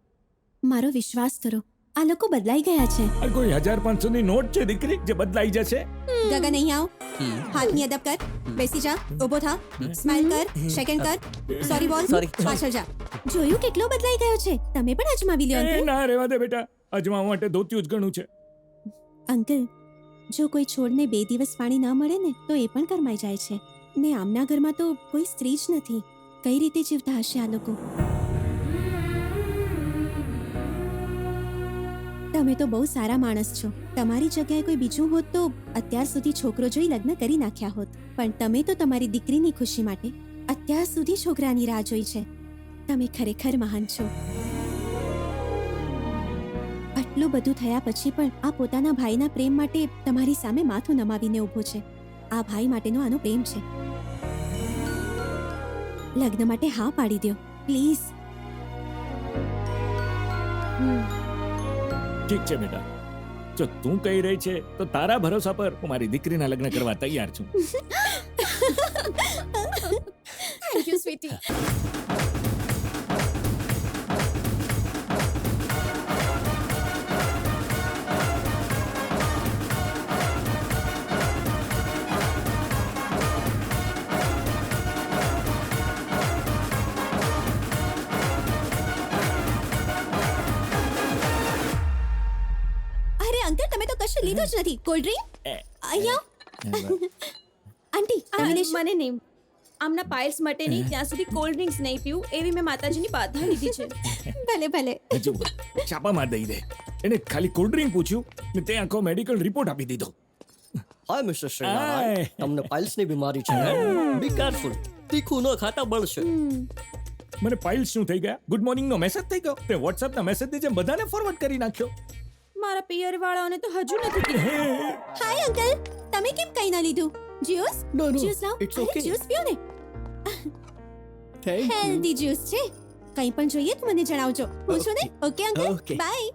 મારો વિશ્વાસ કરો, આ લોકો બદલાઈ ગયા છે. આ કોઈ 1500 ની નોટ છે દીકરી જે બદલાઈ જશે? ગગન, નહીં આવ. હાથની અદબ કર. બેસી જા, ઊભો થા, સ્માઈલ કર, સેકન્ડ કર, સોરી બોલ, પાછળ જા. જોયું કેટલો બદલાઈ ગયો છે? તમે પણ અજમાવી લ્યો અંકલ. ના રહેવા દે બેટા, અજમાવા માટે ધોતિયું જ ઘણું છે. અંકલ, જો કોઈ છોડને 2 દિવસ પાણી ના મળે ને તો એ પણ કરમાઈ જાય છે. ને આમના ઘરમાં તો કોઈ સ્ત્રી જ નથી. કઈ રીતે જીવતા હશે આ લોકો? તમે તો બહુ સારા માણસ છો. તમારી જગ્યાએ કોઈ બીજું હોત તો અત્યાર સુધી છોકરો જોઈ લગ્ન કરી નાખ્યા હોત. પણ તમે તો તમારી દીકરીની ખુશી માટે અત્યાર સુધી છોકરાની રાહ જોઈ છે. તમે ખરેખર મહાન છો. આટલું બધું થયા પછી પણ આ પોતાના ભાઈના પ્રેમ માટે તમારી સામે માથું નમાવીને ઊભો છે. આ ભાઈ માટેનો આનો પ્રેમ છે. લગ્ન માટે હા પાડી દો પ્લીઝ. ઠીક છે બેટા, જો તું કહી રહી છે તો તારા ભરોસા પર હું મારી દીકરીના લગ્ન કરવા તૈયાર છું. Thank you Sweety. અરે અંકલ, તમે તો કશું લીધું જ નથી. કોલ્ડ ડ્રિંક અહીંયા. આંટી મને નહીં, આમના પાઇલ્સ માટે નહીં, ત્યાં સુધી કોલ્ડ ડ્રિંક્સ નહીં પીવું એવી મેં માતાજીની બાધા લીધી છે. ભલે ભલે. હજુ છાપામાં દઈ દે. એને ખાલી કોલ્ડ ડ્રિંક પૂછ્યું ને તે આખો મેડિકલ રિપોર્ટ આપી દીધો. હાય મિસ્ટર શ્રીનારાયણ, તમને પાઇલ્સની બીમારી છે ને? બી કેરફુલ, તીખું ન ખાતા બળશે. મને પાઇલ્સ શું થઈ ગયા? ગુડ મોર્નિંગ નો મેસેજ થઈ ગયો. તે વોટ્સએપ ના મેસેજ ની જેમ બધાને ફોરવર્ડ કરી નાખ્યો. મારા પિયર વાળાઓને તો હજુ નથી કીધું. હાય અંકલ, તમે કેમ કઈ ના લીધું? જ્યુસ? No, જ્યુસ લાવ. it's okay. જ્યુસ પીઓ ને. Thank you. હેલ્ધી જ્યુસ છે. કંઈ પણ જોઈએ તો મને જણાવજો. પૂછો ને. Okay uncle, Okay. બાય.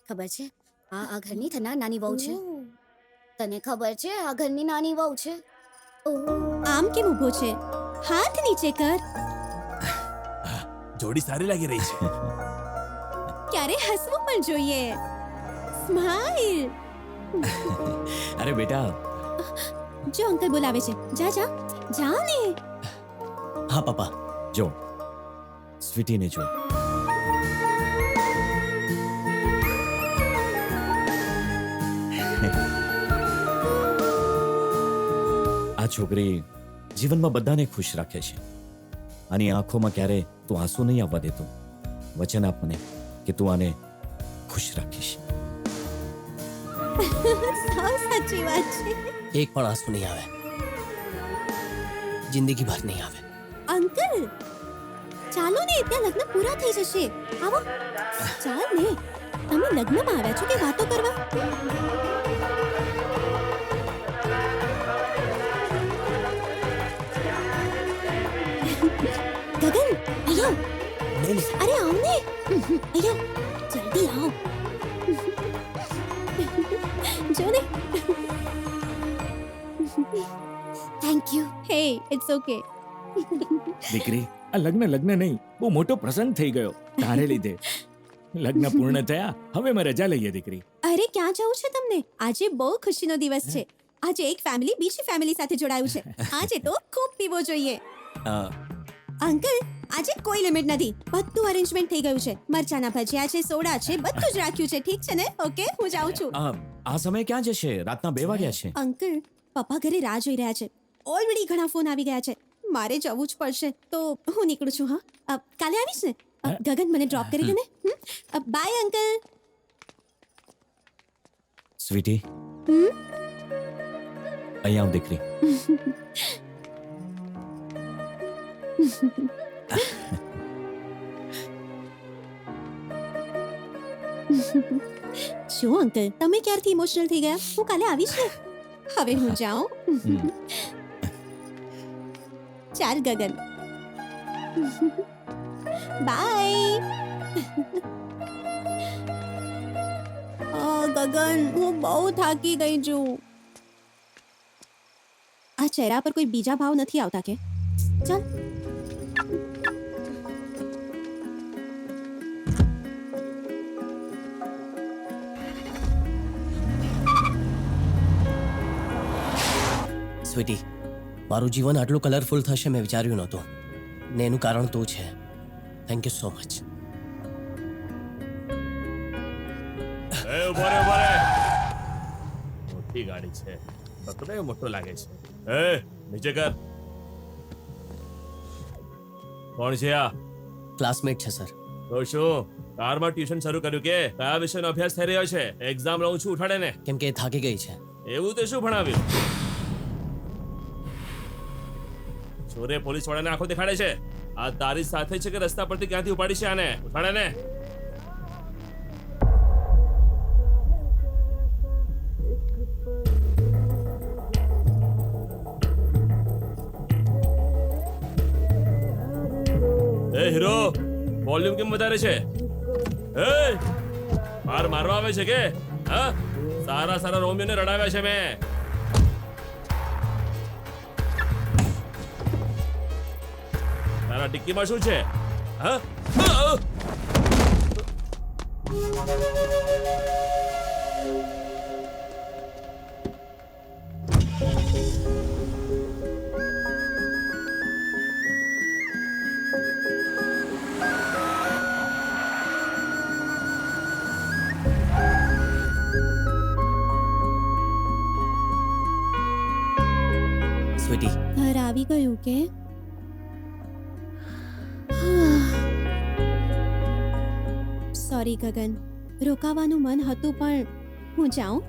ખબર છે આ ઘરની થનાર નાની વહુ છે. તને ખબર છે આ ઘરની નાની વહુ છે. ઓહ, આમ કેમ ઊભો છે? હાથ નીચે કર. જોડી સારી લાગી રહી છે. ક્યારે હસવું પણ જોઈએ. સ્માઈલ. અરે બેટા, જો અંકલ બોલાવે છે. જા જા જા ને. હા પપ્પા. જો સ્વીટીને જો. આ છોકરી જીવનમાં બધાને ખુશ રાખે છે. આની આંખોમાં ક્યારે તું આંસુ નહીં આવવા દેતો. વચન આપ મને કે તું આને ખુશ રાખીશ. સાવ સાચી વાત છે. એક પણ આંસુ નહીં આવે, જિંદગી ભર નહીં આવે. અંકલ ચાલો ને, ત્યાં લગ્ન પૂરા થઈ જશે. આવો ચાલ ને. તમે લગ્નમાં આવ્યા છો કે વાતો કરવા? ગગન અહીંયા. અરે આવ ને. અહીંયા જલ્દી આવ. જો ને. Thank you. હે ઇટ્સ ઓકે. દીકરી, આ લગ્ન નહીં, બહુ મોટો પ્રસંગ થઈ ગયો તારે લીધે. લગ્ન પૂર્ણ થયા, હવે મેં રજા લઈએ દીકરી. અરે ક્યાં જવું છે તમને? આજે બહુ ખુશીનો દિવસ છે. આજે એક ફેમિલી બીજી ફેમિલી સાથે જોડાયું છે. આજે તો ખૂબ પીવો જોઈએ. અંકલ, આજે કોઈ લિમિટ નથી. બધું અરેન્જમેન્ટ થઈ ગયું છે. મરચાના ભજીયા છે, સોડા છે, બધું જ રાખ્યું છે. ઠીક છે ને? ઓકે, હું જાઉં છું. આ સમય ક્યાં જશે? રાતના 2 વાગ્યા છે. અંકલ, પપ્પા ઘરે રાહ જોઈ રહ્યા છે. ઓલરેડી ઘણા ફોન આવી ગયા છે. મારે જવું જ પડશે, તો હું નીકળું છું. હા, કાલે આવીશ ને? ગગન, મને ડ્રોપ કરી દે ને. By uncle. સ્વીટી, અહીંયા આવ દીકરી. શું અંકલ, તમે ક્યારથી ઇમોશનલ થઈ ગયા? હું કાલે આવીશ ને. હવે હું જાઉં. ચાલ ગગન. બાય. ગગન, હું બહુ થાકી ગઈ છું. આ ચહેરા પર કોઈ બીજા ભાવ નથી આવતા કે? ચાલ. સ્વીટી, મારું જીવન આટલું કલરફુલ થશે મેં વિચાર્યું નહોતું, ને એનું કારણ તું છે. Thank you so much. મોટી ગાડી છે, પકડે મોટો લાગે છે. નીચે કર. કોણ છે આ? ક્લાસમેટ છે સર. તો શું કારમાં ટ્યુશન શરૂ કર્યું કે કયા વિષયનો અભ્યાસ થઈ રહ્યો છે? એક્ઝામ લઉં છું, ઉઠાડે ને. કેમ કે થાકી ગઈ છે. એવું તે શું ભણાવ્યું? ચોરે પોલીસ વાળાને આંખો દેખાડે છે. આ તારી સાથે છે કે રસ્તા પરથી ક્યાંથી ઉપાડી છે આને? ઉઠાડે ને. એ હીરો વોલ્યુમ કેમ વધારે છે? એ માર મારવા આવે છે કે? હા, સારા સારા રોમિયોને રડાવ્યા છે મેં. તારા ટિક્કીમાં શું છે? હા, સ્વીટી, ઘર આવી ગયું કે? સોરી ગગન, રોકાવાનું મન હતું પણ હું જાઉં?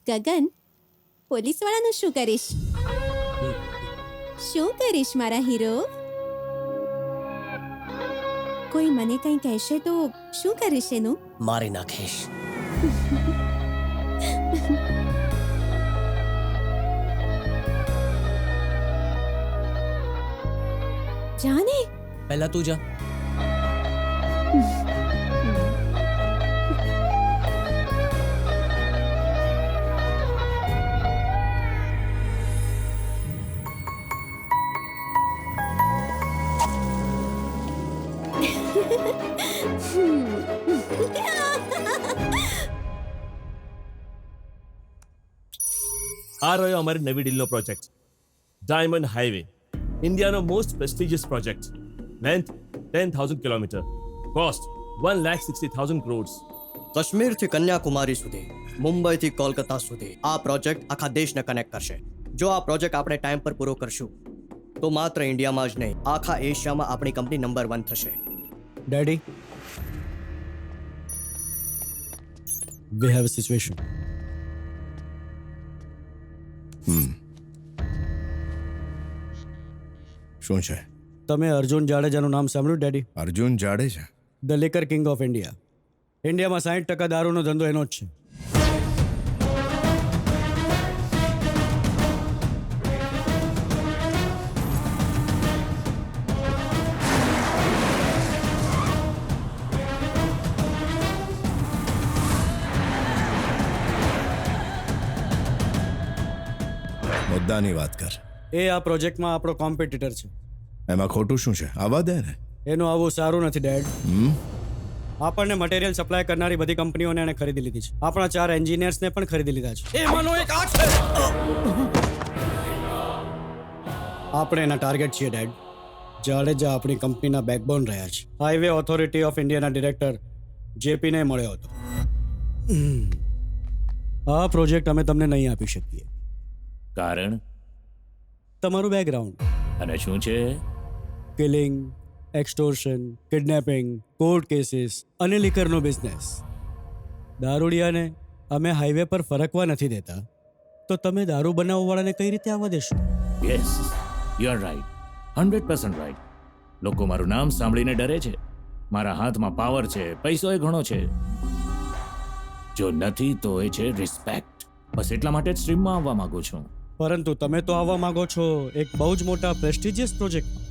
ગગન, પોલીસ વાળાનું શું કરીશ? શું કરીશ મારા હીરો? કોઈ મને કંઈ કહેશે તો શું કરીશ એનું? મારી નાખીશ. જાને પહેલા તું જા. આ રહ્યો અમારી નવી ડીલનો પ્રોજેક્ટ, ડાયમંડ હાઈવે, ઇન્ડિયાનો most prestigious project. Length 10,000 kilometre, cost 1,60,000 crores. કાશ્મીરથી કન્યાકુમારી સુધી, મુંબઈથી કોલકાતા સુધી આ પ્રોજેક્ટ આખા દેશને કનેક્ટ કરશે. જો આ પ્રોજેક્ટ આપણે ટાઈમ પર પૂરો કરશું તો માત્ર ઇન્ડિયામાં જ નહીં, આખા એશિયામાં આપણી કંપની નંબર 1 થશે. Daddy, we have a situation. શું છે? તમે અર્જુન જાડેજાનું નામ સાંભળ્યું daddy? Arjun Jadeja? The liquor king of India. ઇન્ડિયામાં 60% દારૂનો ધંધો એનો જ છે. મુદ્દાની વાત કર. એ આ પ્રોજેક્ટમાં આપણો કોમ્પિટિટર છે. એમાં ખોટું શું છે? આવવા દે ને. એનું આવું સારું નથી ડેડ. આપણને મટીરિયલ સપ્લાય કરનારી બધી કંપનીઓને એને ખરીદી લીધી છે. આપણા 4 એન્જિનિયર્સને પણ ખરીદી લીધા છે. એમાંનો એક આ છે. આપણે એના ટાર્ગેટ છીએ ડેડ. જાડેજા આપણી કંપનીના બેકબોન રહ્યા છે. હાઈવે ઓથોરિટી ઓફ ઇન્ડિયાના ડિરેક્ટર જેપીને મળ્યો હતો. આ પ્રોજેક્ટ અમે તમને નહીં આપી શકીએ. કારણ? તમારું બેકગ્રાઉન્ડ. અને શું છે? Killing, extortion, kidnapping, court cases અને લિકરનો બિઝનેસ. દારૂડિયાને અમે હાઈવે પર ફરકવા નથી દેતા, તો તમે દારૂ બનાવવાવાળાને કઈ રીતે આવવા દેશો? Yes, you are right, 100% right. લોકો મારું નામ સાંભળીને ડરે છે. મારા હાથમાં પાવર છે, પૈસો એ ઘણો છે. જો નથી તો એ છે રિસ્પેક્ટ. બસ એટલા માટે જ સ્ટ્રીમમાં આવવા માંગુ છું. પરંતુ તમે તો આવવા માંગો છો એક બહુ જ મોટા પ્રેસ્ટિજિયસ પ્રોજેક્ટમાં.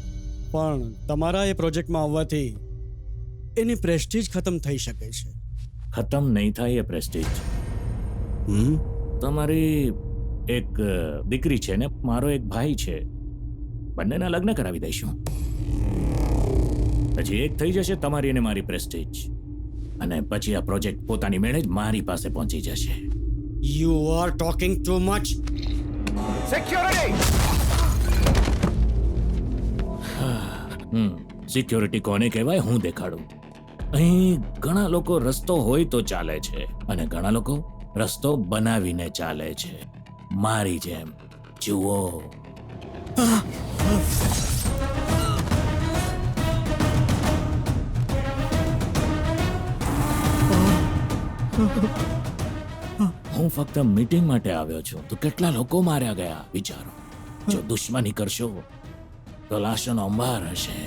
પણ તમારા એ પ્રોજેક્ટમાં આવવાથી એની પ્રેસ્ટીજ ખતમ થઈ શકે છે. ખતમ નહીં થાય એ પ્રેસ્ટીજ. તમારી એક દીકરી છે ને મારો એક ભાઈ છે, બંનેના લગ્ન કરાવી દઈશું. પછી એક થઈ જશે તમારી અને મારી પ્રેસ્ટીજ, અને પછી આ પ્રોજેક્ટ પોતાની મેળે જ મારી પાસે પહોંચી જશે. You are talking too much. Security કોને કહેવાય હું દેખાડું. અહીં ઘણા લોકો રસ્તો હોય તો ચાલે છે, અને ઘણા લોકો રસ્તો બનાવીને ચાલે છે, મારી જેમ. જુઓ. હું ફક્ત મીટિંગ માટે આવ્યો છું તો કેટલા લોકો માર્યા ગયા વિચારો. જો દુશ્મની કરશો તો લાશોનો અંબાર હશે.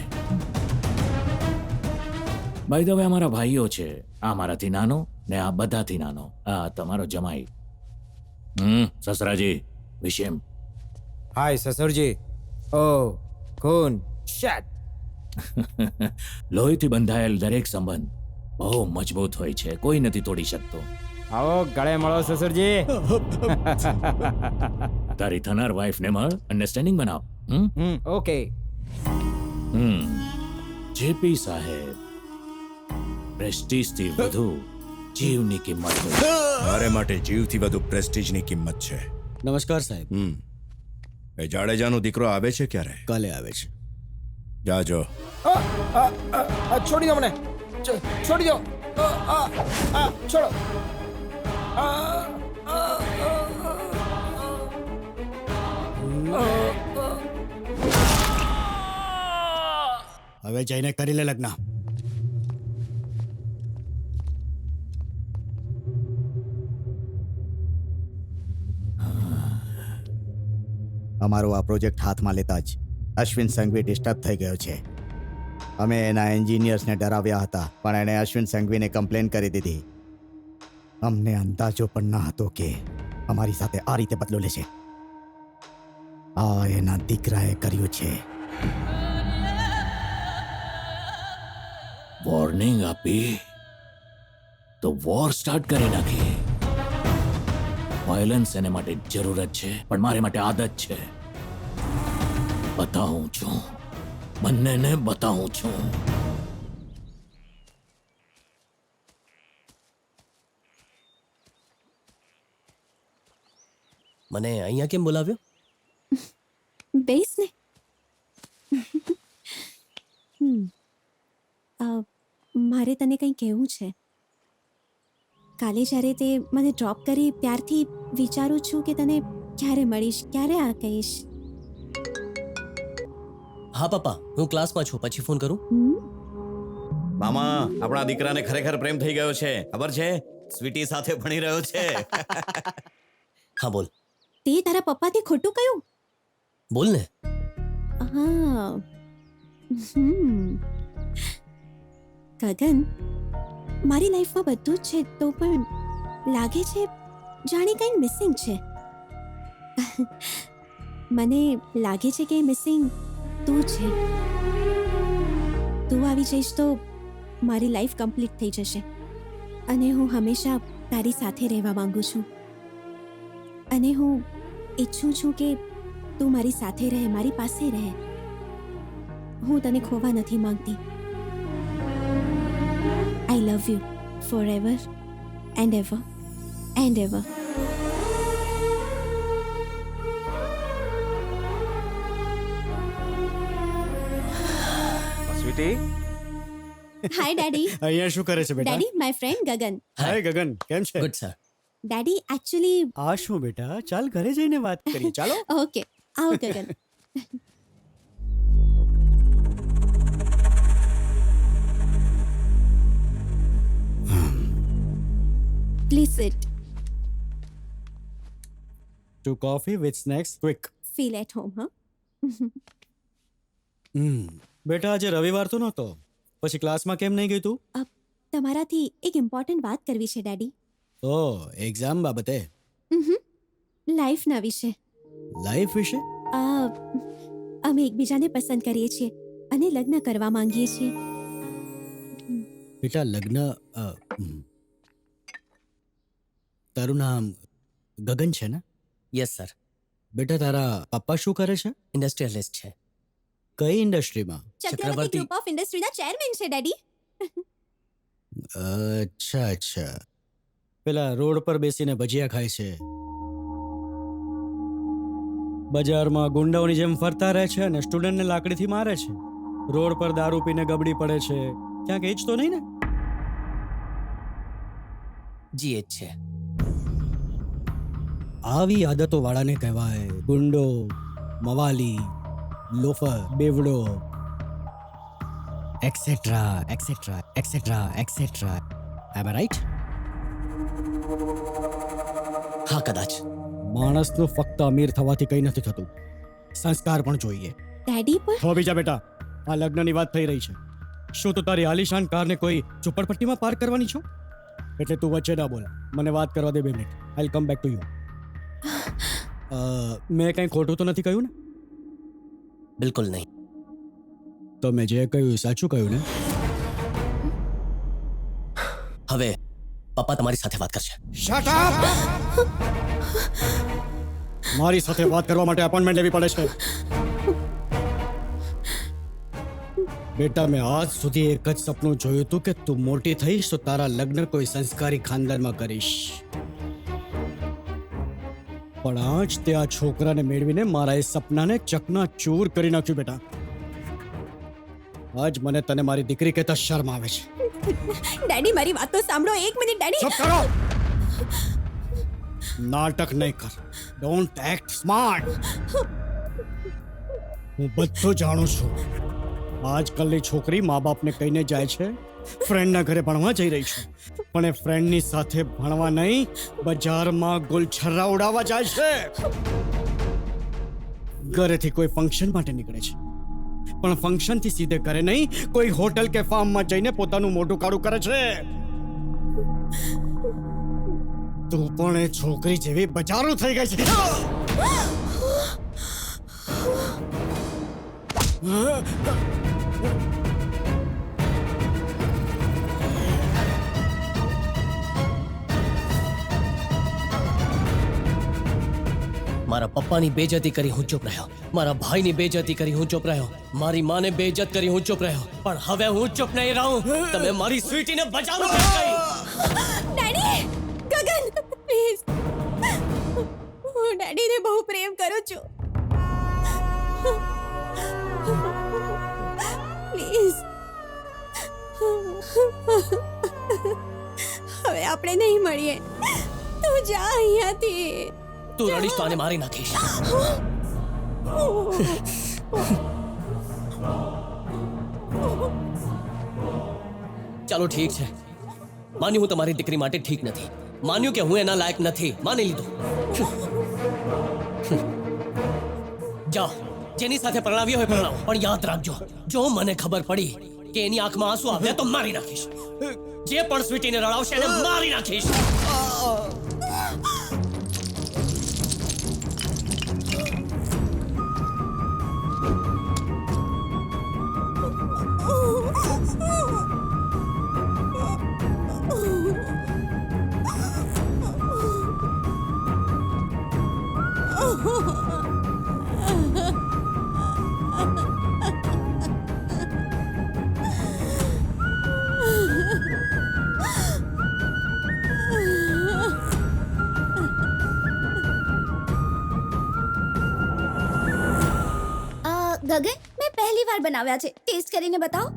બાય ધ વે અમારા ભાઈઓ છે, આ મારાથી નાનો ને આ બધાથી નાનો આ તમારો જમાઈ સસરાજી વિશેમ. હાય સસુરજી. ઓ ખૂન શેટ. લોહીથી બંધાયેલ દરેક સંબંધ બહુ મજબૂત હોય છે, કોઈ નથી તોડી શકતો. આવો ગળે મળો સસુરજી. તારી થનાર વાઈફને મળ, અન્ડરસ્ટેન્ડિંગ બનાવ. ઓકે. જેપી સાહેબ, પ્રેસ્ટીજથી વધુ જીવની કિંમત હોય. મારે માટે જીવથી વધુ પ્રેસ્ટીજની કિંમત છે. નમસ્કાર સાહેબ. એ જાડેજાનો દીકરો આવે છે ક્યારે? કાલે આવે છે. જાજો. છોડી દો મને. છોડી દો. છોડો. હવે જઈને કરી લે લગ્ન. અમારો આ પ્રોજેક્ટ હાથમાં લેતા જ અશ્વિન સંઘવી ડિસ્ટર્બ થઈ ગયો છે. અમે એના એન્જિનિયર્સને ડરાવ્યા હતા, પણ એણે અશ્વિન સંઘવીને કમ્પ્લેન કરી દીધી. અમને અંદાજો પણ ન હતો કે અમારી સાથે આ રીતે બદલો લેશે. આ એના દીકરાએ કર્યું છે. વોર્નિંગ આપી તો વોર સ્ટાર્ટ કરી નાખી. વાયોલન્સ એને માટે જરૂરત છે, પણ મારે માટે આદત છે. બતાવું છું, બંનેને બતાવું છું. મને અહીંયા કેમ બોલાવ્યો? બેસ ને. મારે તને કંઈ કહેવું છે. કાલે જ્યારે તે મને ડ્રોપ કરી ત્યારથી વિચારું છું કે તને ક્યારે મળીશ, ક્યારે આ કહીશ. હા પપ્પા, હું ક્લાસમાં છું, પછી ફોન કરું. મામા, આપણા દીકરાને ખરેખર પ્રેમ થઈ ગયો છે, ખબર છે? સ્વીટી સાથે ભણી રહ્યો છે. હા બોલ. તે તારા પપ્પાથી ખોટું કયું? બોલ ને. હા. ગગન, મારી લાઈફમાં બધું જ છે, તો પણ લાગે છે જાણે કંઈ મિસિંગ છે. મને લાગે છે કે મિસિંગ તું છે. તું આવી જઈશ તો મારી લાઈફ કમ્પ્લીટ થઈ જશે, અને હું હંમેશા તારી સાથે રહેવા માંગુ છું. અને હું ઈચ્છું છું કે તું મારી સાથે રહે, મારી પાસે રહે. હું તને ખોવા નથી માંગતી. I love you forever and ever and ever. Sweety. Hi daddy. અહીંયા શું કરે છે બેટા? Daddy, my friend Gagan. હાય ગગન, કેમ છે? Good sir. Daddy, actually આ શું બેટા? ચાલ ઘરે જઈને વાત કરીએ. ચાલો. okay. આવો ગગન. Please sit. 2 coffee with snacks quick. Feel at home, huh? બેટા આજે રવિવાર તો નહોતો, પછી ક્લાસમાં કેમ નહીં ગઈ તું? તમારાથી એક ઇમ્પોર્ટન્ટ વાત કરવી છે ડેડી. ઓ, એક્ઝામ બાબતે? લાઈફના વિશે. લાઈફ વિશે? અમે એકબીજાને પસંદ કરીએ છીએ અને લગ્ન કરવા માંગીએ છીએ. બેટા લગ્ન તારું નામ ગગન છે ને? Yes sir. બેટા તારા પપ્પા શું કરે છે? ઇન્ડસ્ટ્રીયલિસ્ટ છે. કઈ ઇન્ડસ્ટ્રીમાં? ચક્રવર્તી ગ્રુપ ઓફ ઇન્ડસ્ટ્રીના ચેરમેન છે ડેડી. અચ્છા અચ્છા. પેલા રોડ પર બેસીને ભજીયા ખાય છે, બજારમાં ગુંડાઓની જેમ ફરતા રહે છે અને સ્ટુડન્ટને લાકડીથી મારે છે, રોડ પર દારૂ પીને ગબડી પડે છે. ક્યાંક એ જ તો નહીં ને? જી એ જ છે. આવી આદતો વાળાને કહેવાય ગુંડો, મવાલી, લોફર, બેવડો, એક્સેટ્રા એક્સેટ્રા એક્સેટ્રા એક્સેટ્રા. એમ રાઈટ? હા કદાચ. માણસનું ફક્ત અમીર થવાથી કંઈ નથી થતું, સંસ્કાર પણ જોઈએ. ડેડી પર હો બીજા બેટા, આ લગ્નની વાત થઈ રહી છે. શું તું તારી આલિશાન કારને કોઈ ઝુંપડપટ્ટીમાં પાર્ક કરવાની છો? એટલે તું વચ્ચે ના બોલ. મને વાત કરવા દે 2 minute. I come back to you. મેં કંઈ ખોટું તો નથી કહ્યું ને? બિલકુલ નહીં. તો મેં જે કહ્યું એ સાચું કહ્યું ને? હવે પપ્પા તમારી સાથે વાત કરશે. Shut up! મારી સાથે વાત કરવા માટે અપોઇન્ટમેન્ટ લેવી પડે છે. બેટા, મેં આજ સુધી એક જ સપનું જોયું હતું કે તું મોટી થઈશ તો તારા લગ્ન કોઈ સંસ્કારી ખાનદાનમાં કરીશ. પણ આજ તે આ છોકરાને મેળવીને મારા એ સપનાને ચકનાચૂર કરી નાખ્યું. બેટા, આજ મને તને મારી દીકરી કહેતા શરમ આવે છે. ડેડી મારી વાત તો સાંભળો. 1 મિનિટ ડેડી. ચૂપ કરો! નાટક નહીં કર. Don't act smart. હું બધું જાણું છું. આજકાલની છોકરી મા બાપને કહીને જાય છે ફ્રેન્ડના ઘરે ભણવા જઈ રહી છું, પણ એ ફ્રેન્ડની સાથે ભણવા નહીં, બજારમાં ગુલછર્રા ઉડાવવા જાય છે. ઘરેથી કોઈ ફંક્શન માટે નીકળે છે, પણ ફંક્શનથી સીધે ઘરે નહીં, કોઈ હોટલ કે ફાર્મમાં જઈને પોતાનું મોઢું કાળું કરે છે. તું પણ એ છોકરી જેવી બજારું થઈ ગઈ છે. મારા પપ્પાની બેઇજ્જતી કરી હું ચૂપ રહ્યો, મારા ભાઈની બેઇજ્જતી કરી હું ચૂપ રહ્યો, મારી માને બેઇજ્જત કરી હું ચૂપ રહ્યો, પણ હવે હું ચૂપ નહીં રહું. તમે મારી સ્વીટીને બચાવો. ડેડી! ગગન પ્લીઝ, હું ડેડીને બહુ પ્રેમ કરું છું. પ્લીઝ, હવે આપણે નહીં મળીએ. તું જા અહીંયાથી. તું રડીશ તો આને મારી નાખીશ. ચાલો ઠીક છે, માન્યું હું તમારી દીકરી માટે ઠીક નથી, માન્યું કે હું એના લાયક નથી, માની લીધું. જાઓ, જેની સાથે પરણાવ્યો હોય પરણાવો, પણ યાદ રાખજો, જો મને ખબર પડી કે એની આંખમાં આંસુ આવ્યા તો મારી નાખીશ. જે પણ સ્વીટીને રડાવશે એને મારી નાખીશ. ગગન, મેં પહેલી વાર બનાવ્યા છે, ટેસ્ટ કરીને બતાવો.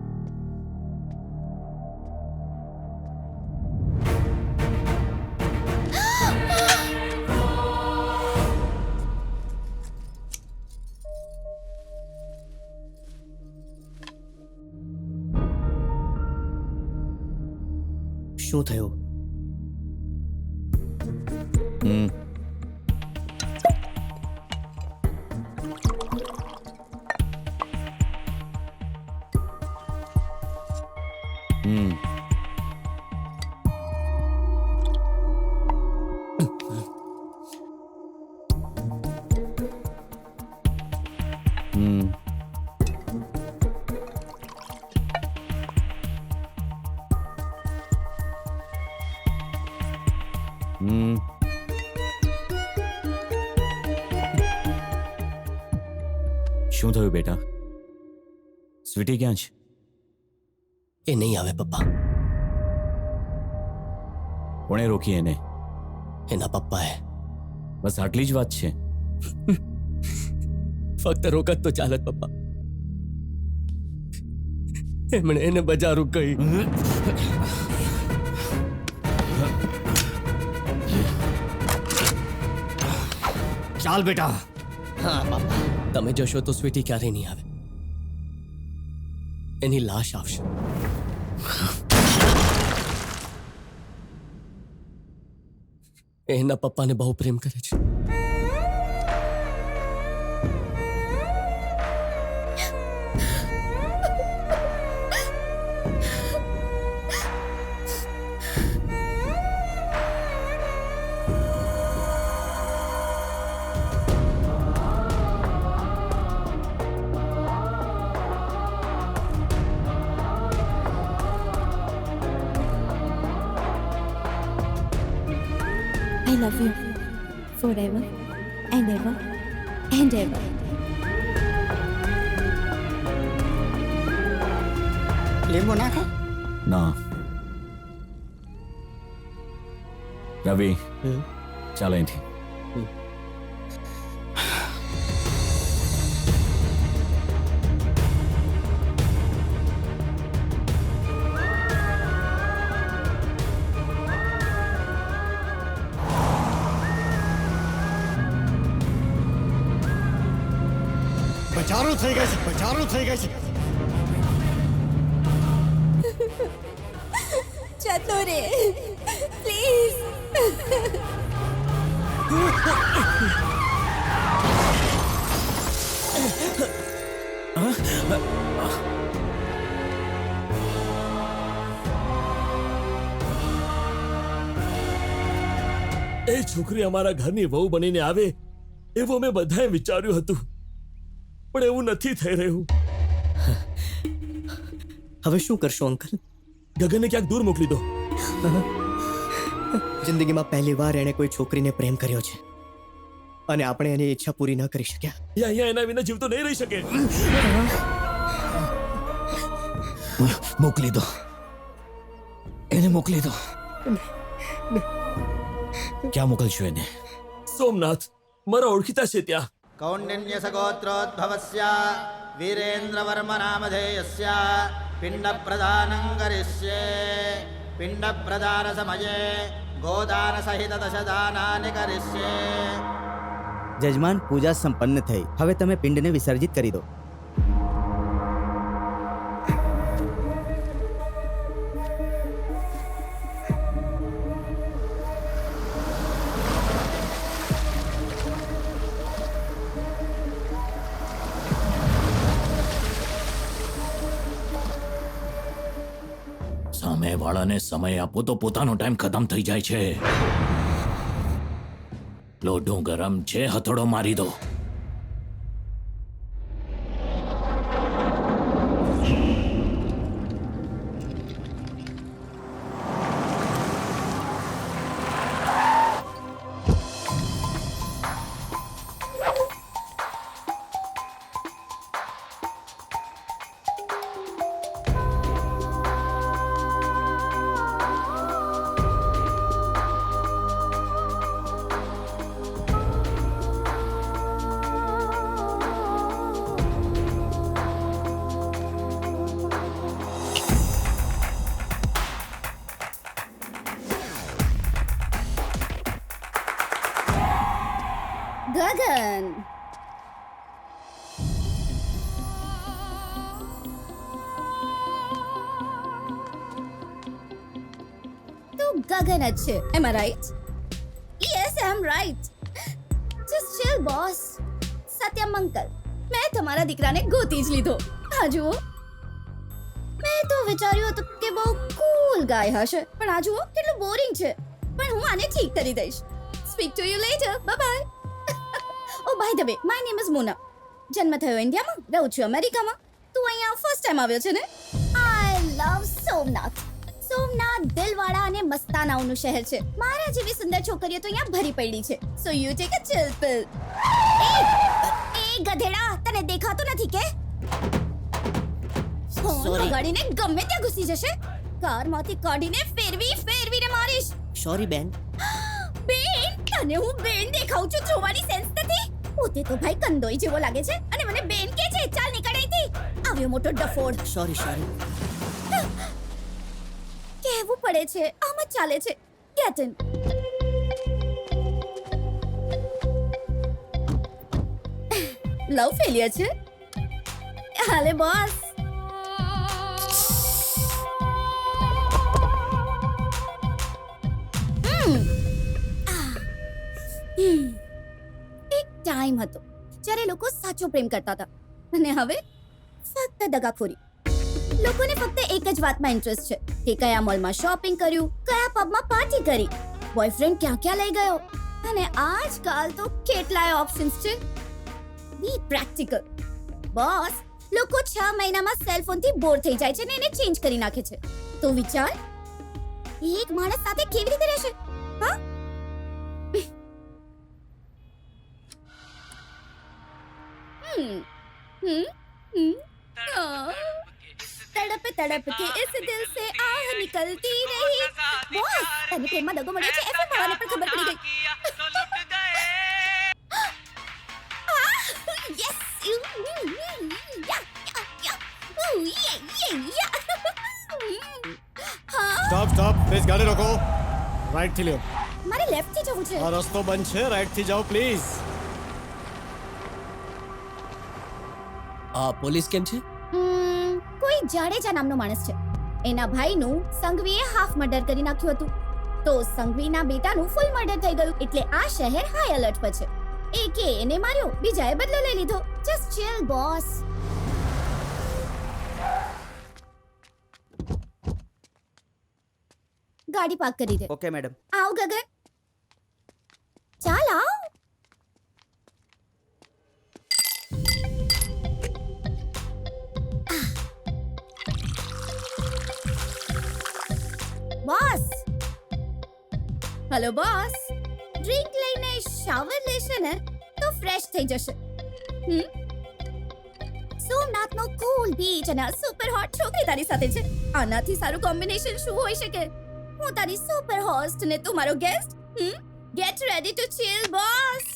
શું થયું? શું થયું બેટા? સ્વીટી ક્યાં છે? એ નહીં આવે પપ્પા. કોણે રોકી એને? એના પપ્પાએ. બસ આટલી જ વાત છે? ફક્ત રોકત તો ચાલત પપ્પા. એમણે એને બજારું કહી. ચાલ બેટા. હા પપ્પા, તમે જશો તો સ્વીટી ક્યારેય નહીં આવે. એની લાશ આવશે. એના પપ્પાને બહુ પ્રેમ કરે છે. I love you forever and ever and ever. લીંબુ નાખો. ના રવિ ચાલ અહીંથી. બજારો થઈ ગઈ છે, બજારો થઈ ગઈ છે. જતો રે પ્લીઝ. એ છોકરી અમારા ઘરની વહુ બનીને આવે એવું અમે બધાએ વિચાર્યું હતું, પણ એવું નથી થઈ રહ્યું. હવે શું કરશો અંકલ? ગગનને ક્યાંક દૂર મોકલી દો. જિંદગીમાં પહેલી વાર એણે કોઈ છોકરીને પ્રેમ કર્યો છે અને આપણે એની ઈચ્છા પૂરી ન કરી શક્યા. એ અહીંયા એના વિના જીવતો નહીં રહી શકે. મોકલી દો એને, મોકલી દો. ક્યાં મોકલશો એને? સોમનાથ, મારા ઓળખીતા છે ત્યાં. કૌંડિન્ય સગોત્રોદ્ભવસ્ય વીરેન્દ્રવર્મ નામધેયસ્ય પિંડ પ્રદાનં કરિષ્યે. પિંડ પ્રદાન સમયે ગોદાન સહિત દશદાનાનિ કરિષ્યે. જજમાન, પૂજા સંપન્ન થઈ. હવે તમે પિંડને વિસર્જિત કરી દો. સામેવાળાને સમય આપો તો પોતાનો ટાઈમ ખતમ થઈ જાય છે. લોઢું ગરમ છે, હથોડો મારી દો. ગગન, તું ગગન જ છે. Am I right? Yes, I am right. Just chill, boss. Satyam uncle, મેં તમારા દીકરાને ગોતી જ લીધો. આ જુઓ, મેં તો વિચાર્યું હતું કે બહુ કૂલ ગાય હશે, પણ આ જુઓ કેટલું બોરિંગ છે. પણ હું આને ઠીક કરી દઈશ. Speak to you later. Bye bye. Oh, by the way, my name is Mona. જન્મ થયો ઇન્ડિયામાં, રહું છું અમેરિકામાં. તું અહીંયા ફર્સ્ટ ટાઈમ આવ્યો છે ને? I love Somnath. સોમનાથ દિલવાળા અને મસ્તાનાઓનું શહેર છે. મારા જેવી સુંદર છોકરીઓ તો અહીંયા ભરી પડી છે. So you take a chill pill. એ ગધેડા, તને દેખાતું નથી કે? ફોન વગાડીને ગમે ત્યાં ઘૂસી જશે. કારમાંથી કાઢીને ફેરવીને મારીશ. સોરી બેન. બેન, તને હું બેન દેખાઉં છું, જોવાની સેન્સ નથી. પોતે તો ભાઈ કંદોઈ જેવો લાગે છે અને મને બેન કે છે. ચાલ નીકળ અહીંથી. આવ્યો મોટો ડફોડ. સોરી. કહેવું પડે છે, આમ જ ચાલે છે. Get in. લવ ફેલિયર છે. હાલે બોસ. એક ટાઈમ હતો જ્યારે લોકો સાચો પ્રેમ કરતા હતા અને હવે ફક્ત દગાખોરી. લોકોને ફક્ત એક જ વાતમાં ઇન્ટરેસ્ટ છે કે કયા મોલમાં શોપિંગ કર્યું, કયા પબમાં પાર્ટી કરી, બોયફ્રેન્ડ ક્યાં લઈ ગયો. અને આજકાલ તો કેટલાય ઓપ્શન્સ છે. બી પ્રેક્ટિકલ બોસ. લોકો 6 મહિનામાં સેલ ફોનથી બોર થઈ જાય છે ને એને ચેન્જ કરી નાખે છે. તો વિચાર, એક માણસ સાથે કેવી રીતે રહેશે? હા, તડપ તડપ કે ઇસ દિલ સે આહ નિકલતી રહી. બોસ, તને પ્રેમમાં દગો મળ્યો છે એટલે ભાવાને પણ ખબર પડી ગઈ. યસ, સ્ટોપ પ્લીઝ ગાડી રોકો. રાઈટ થી લ્યો. મારે લેફ્ટ થી જવું છે. આ રસ્તો બંધ છે, રાઈટ થી જાઓ પ્લીઝ. આ પોલીસ કેમ છે? કોઈ જાડેજા નામનો માણસ છે. એના ભાઈનું સંઘવીએ હાફ મર્ડર કરી નાખ્યું હતું. તો સંઘવીના બેટાનું ફૂલ મર્ડર થઈ ગયું. એટલે આ શહેર હાઈ એલર્ટ પર છે. એકે એને માર્યો, બીજાએ બદલો લઈ લીધો. Just chill boss. ગાડી પાર્ક કરી દે. Okay madam. આવ ગગન, ચાલ આવ. Boss, hello boss. ડ્રિંક લઈને શાવર લેશે ને તો ફ્રેશ થઈ જશે. સોમનાથનો કૂલ બીચ અને સુપર હોટ છોકરી તારી સાથે છે. આનાથી સારું કોમ્બિનેશન શું હોઈ શકે? હું તારી સુપર હોસ્ટ ને તું મારો guest. Gate ready to chill boss.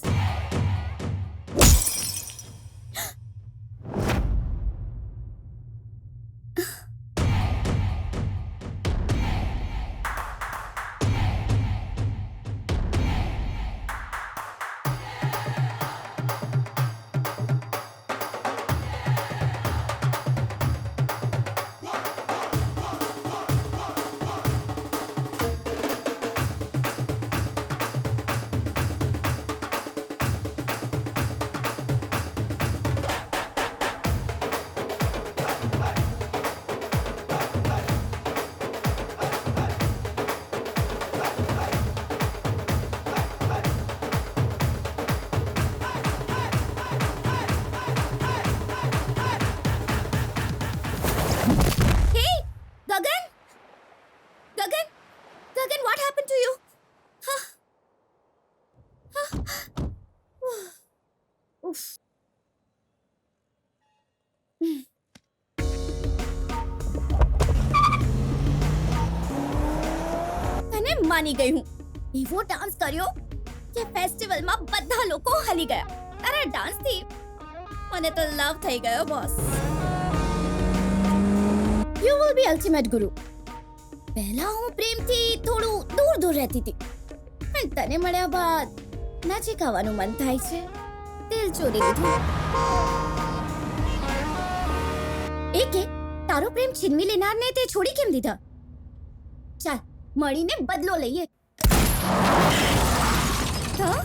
Gagan, what happened to you? Oof. તને માની ગઈ હું. એવો ડાન્સ કર્યો કે ફેસ્ટિવલમાં બધા લોકો હલી ગયા. તારા ડાન્સથી મને તો લવ થઈ ગયો boss. You will be ultimate guru. પહેલા હું પ્રેમથી થોડું દૂર દૂર રહેતી હતી, પણ તને મળ્યા બાદ નજીક આવવાનું મન થાય છે. દિલ ચોરી લીધું. એકે તારો પ્રેમ છીનવી લેનારને તે છોડી કેમ દીધા? ચાલ મળીને બદલો લઈએ. હા?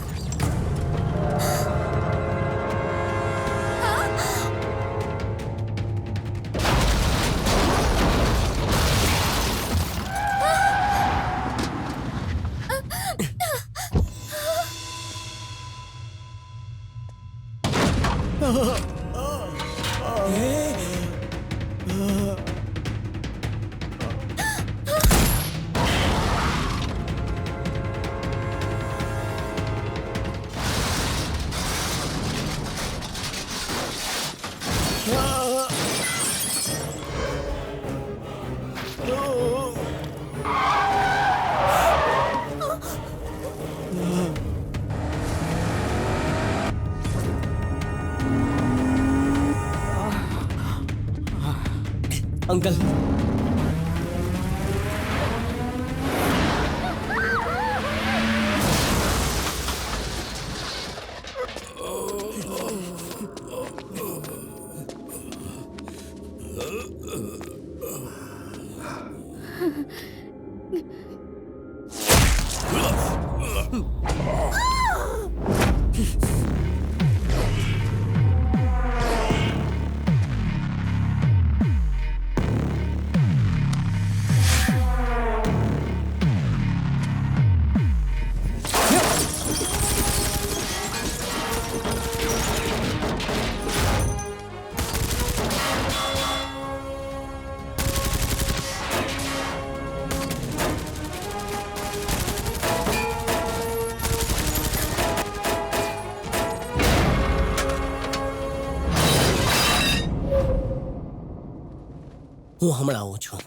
અંકલ, હું હમણાં આવું છું.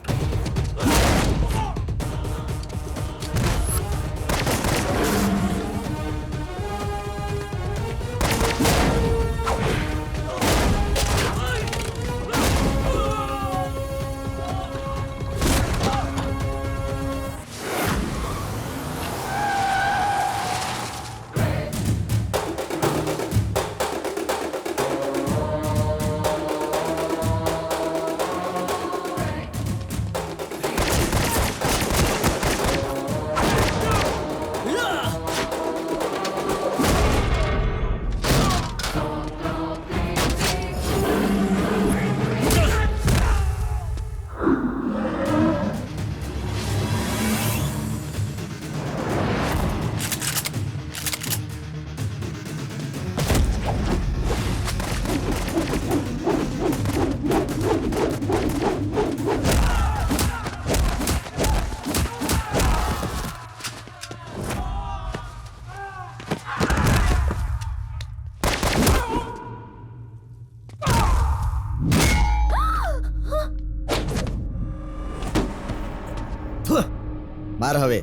માર હવે.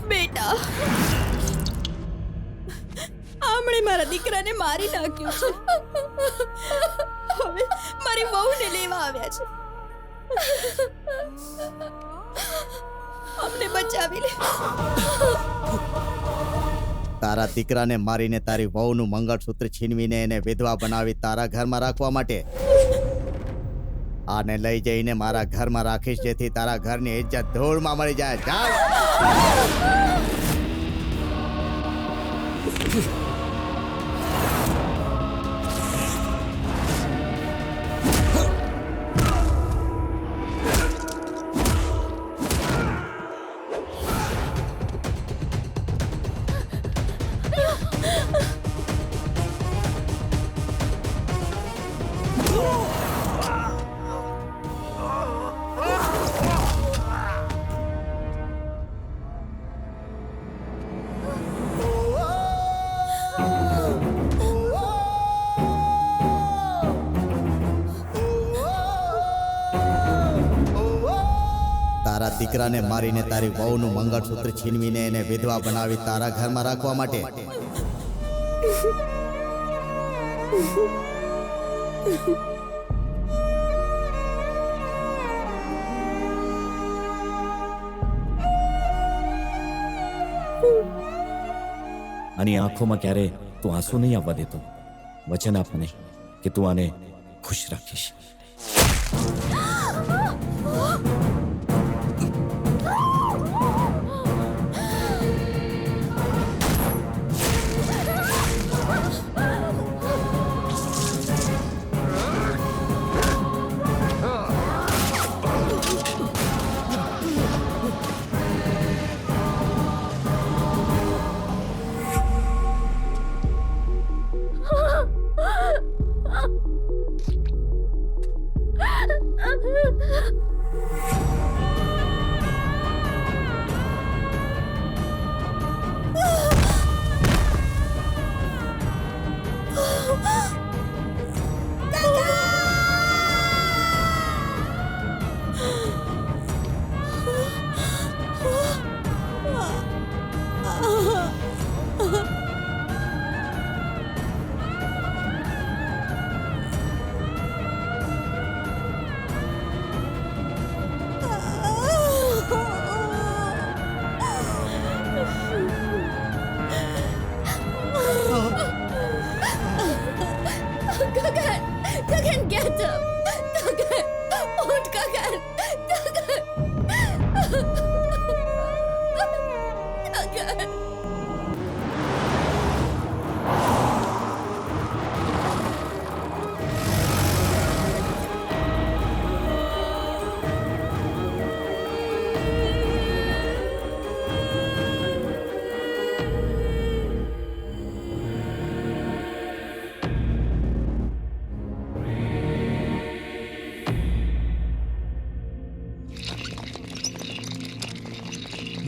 બેટા, આમણે મારા દીકરાને મારી નાખ્યો છે. હવે મારી વહુને લેવા આવ્યા છે. અમને બચાવી લે. તારા દીકરાને મારીને તારી વહુનું મંગળસૂત્ર છીનવીને એને વિધવા બનાવી તારા ઘરમાં રાખવા માટે આને લઈ જઈને મારા ઘરમાં રાખીશ, જેથી તારા ઘરની ઇજ્જત ધૂળમાં મળી જાય. ચાલ. તારા દીકરાને મારીને તારી વહુનું મંગળસૂત્ર છીનવીને એને વિધવા બનાવી તારા ઘરમાં રાખવા માટે આની આંખોમાં ક્યારે તું આંસુ નહીં આવવા દેતો. વચન આપ મને કે તું આને ખુશ રાખીશ.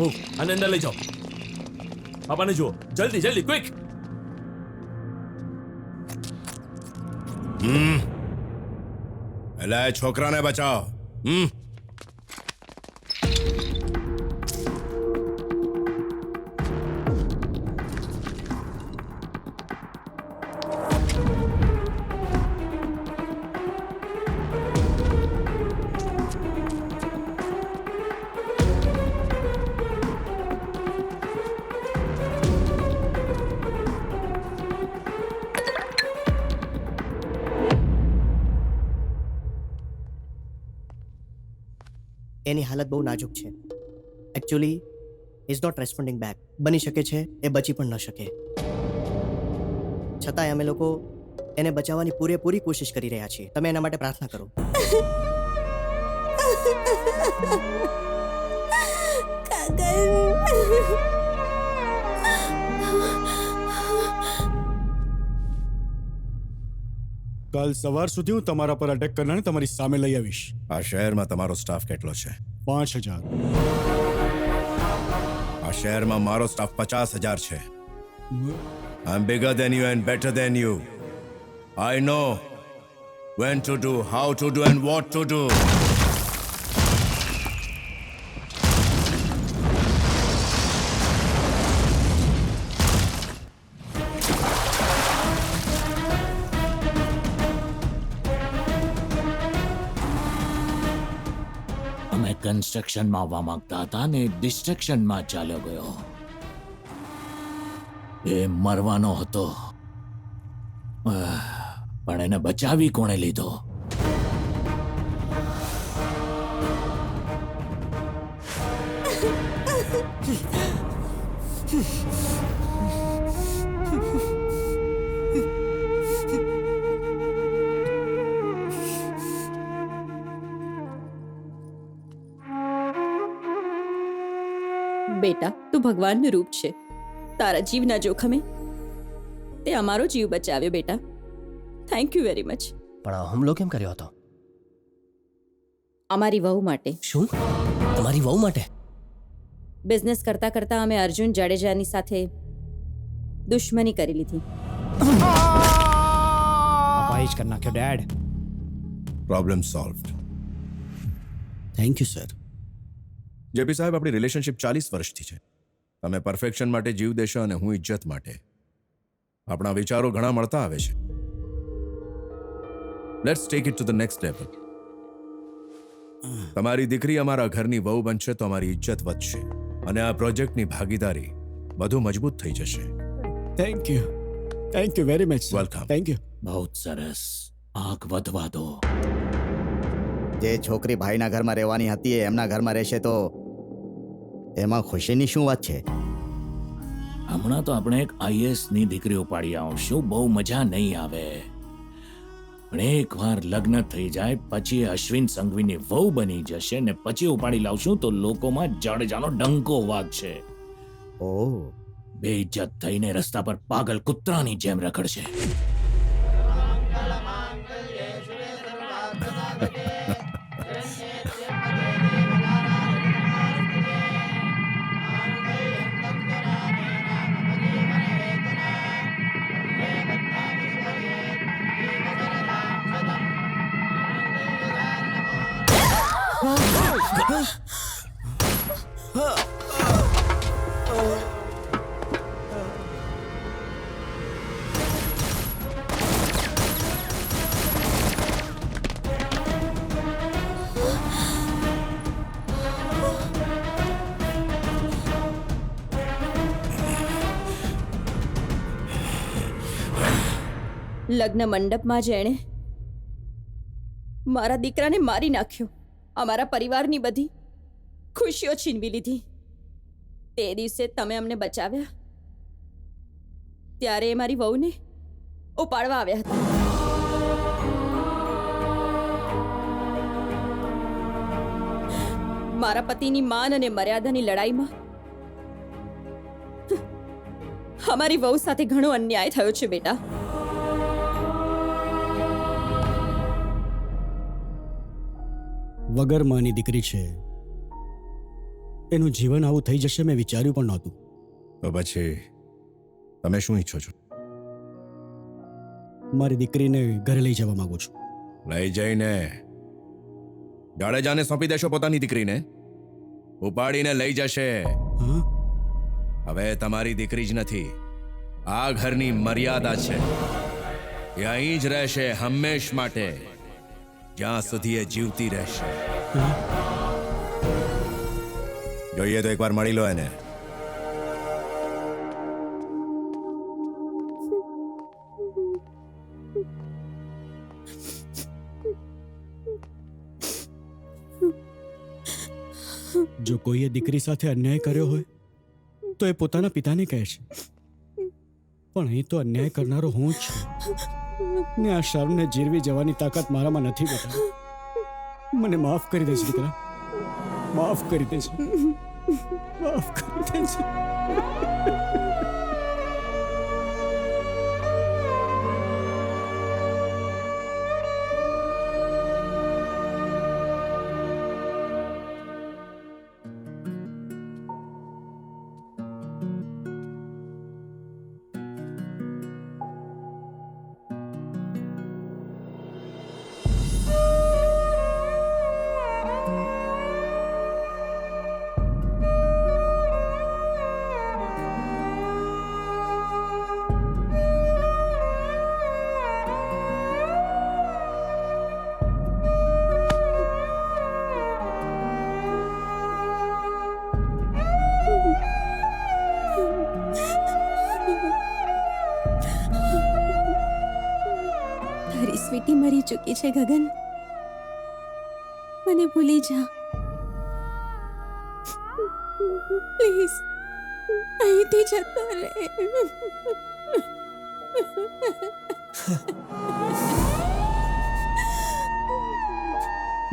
મૂવ અને અંદર લઈ જાઓ. પાપાને જુઓ, જલ્દી જલ્દી, ક્વિક. એટલે એ છોકરાને બચાવો. એની હાલત બહુ નાજુક છે. Actually is not responding back. બની શકે છે એ બચી પણ ન શકે. છતાંય અમે લોકો એને બચાવવાની પૂરેપૂરી કોશિશ કરી રહ્યા છીએ. તમે એના માટે પ્રાર્થના કરો. કાલ સવાર સુધી હું તમારા પર અટેક કરનારને તમારી સામે લઈ આવીશ. આ શહેરમાં તમારો સ્ટાફ કેટલો છે? 5000. આ શહેરમાં મારો સ્ટાફ 50,000 છે. I am bigger than you and better than you. I know when to do, how to do and what to do. અમે કન્સ્ટ્રક્શનમાં આવવા માંગતા હતા ને ડિસ્ટ્રક્શનમાં ચાલ્યો ગયો. એ મરવાનો હતો, પણ એને બચાવી કોણે લીધો? બેટા, તું ભગવાનનું રૂપ છે. તારા જીવના જોખમે તે અમારો જીવ બચાવ્યો બેટા. Thank you very much. પણ આ હુમલો કેમ કર્યો હતો? અમારી વહુ માટે. શું? તમારી વહુ માટે? બિઝનેસ કરતા કરતા અમે અર્જુન જાડેજાની સાથે દુશ્મની કરી લીધી. અપાઈજ કરી નાખ્યો dad. Problem solved. Thank you sir. JP સાહેબ, આપણી રિલેશનશિપ 40 વર્ષથી છે. તમે પરફેક્શન માટે જીવ દેશો અને હું ઇજ્જત માટે. આપણા વિચારો ઘણા મળતા આવે છે. Let's take it to the next level. તમારી દીકરી અમારા ઘરની વહુ બનશે તો અમારી ઇજ્જત વધશે અને આ પ્રોજેક્ટની ભાગીદારી વધુ મજબૂત થઈ જશે. Thank you very much. Welcome. Thank you. બહુ સરસ. આગ વધવા દો. જે છોકરી ભાઈના ઘરમાં રહેવાની હતી એ એમના ઘરમાં રહેશે તો એમાં ખુશીની શું વાત છે? હમણાં તો આપણે એક IAS ની દીકરી ઉપાડી આવશું. બહુ મજા નહીં આવે, પણ એકવાર લગ્ન થઈ જાય પછી અશ્વિન સંઘવીની વહુ બની જશે ને પછી ઉપાડી લાવશું તો લોકોમાં જાડેજાનો ડંકો વાગશે. ઓહ. બેઇજ્જત થઈને રસ્તા પર પાગલ કૂતરાની જેમ રખડશે. લગ્ન મંડપમાં જ એણે મારા દીકરાને મારી નાખ્યો. અમારા પરિવારની બધી ખુશીઓ છીનવી લીધી. તે દિવસે તમે અમને બચાવ્યા ત્યારે એ મારી વહુને ઉપાડવા આવ્યા હતા. મારા પતિની માન અને મર્યાદાની લડાઈમાં અમારી વહુ સાથે ઘણો અન્યાય થયો છે બેટા. વગર માની દીકરી છે એનું જીવન આવું થઈ જશે મેં વિચાર્યું પણ નહોતું. તો પછી તમે શું ઈચ્છો છો? મારી દીકરીને ઘરે લઈ જવા માંગુ છું. લઈ જઈને જાડેજાને સોંપી દેશો પોતાની દીકરીને? ઉપાડીને લઈ જશે. હવે તમારી દીકરી જ નથી, આ ઘરની મર્યાદા છે. એ અહીં જ રહેશે હંમેશ માટે, જ્યાં સુધી એ જીવતી રહેશે. જોઈએ તો એકવાર મળી લો એને. જો કોઈએ દીકરી સાથે અન્યાય કર્યો હોય તો એ પોતાના પિતાને કહે છે, પણ અહીં તો અન્યાય કરનારો હું જ છું. ને આ શર્મને જીરવી જવાની તાકાત મારામાં નથી બેટા. મને માફ કરી દેજો દીકરા, માફ કરી દેજો, માફ કરી દેજો. તારી સ્વીટી મરી ચૂકી છે ગગન, મને ભૂલી જા પ્લીઝ. અહીંથી જતો રહે.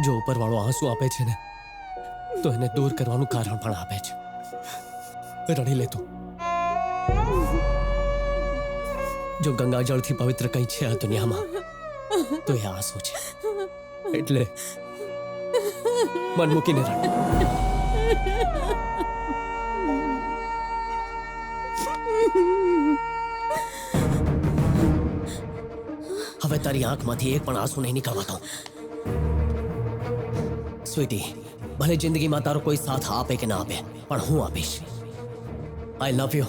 જો ઉપરવાળો આંસુ આપે છે ને તો એને દૂર કરવાનું કારણ પણ આપે છે. રડી લે તું. જો ગંગાજળથી પવિત્ર કંઈ છે આ દુનિયામાં તો એ આંસુ છે. એટલે મન મૂકીને રડ. હવે તારી આંખમાંથી એક પણ આંસુ નહીં નીકળવા દઉં. સ્વીટી, ભલે જિંદગીમાં તારો કોઈ સાથ આપે કે ના આપે, પણ હું આપીશ. I love you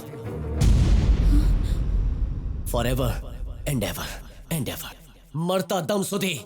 forever and ever and ever, મરતા દમ સુધી.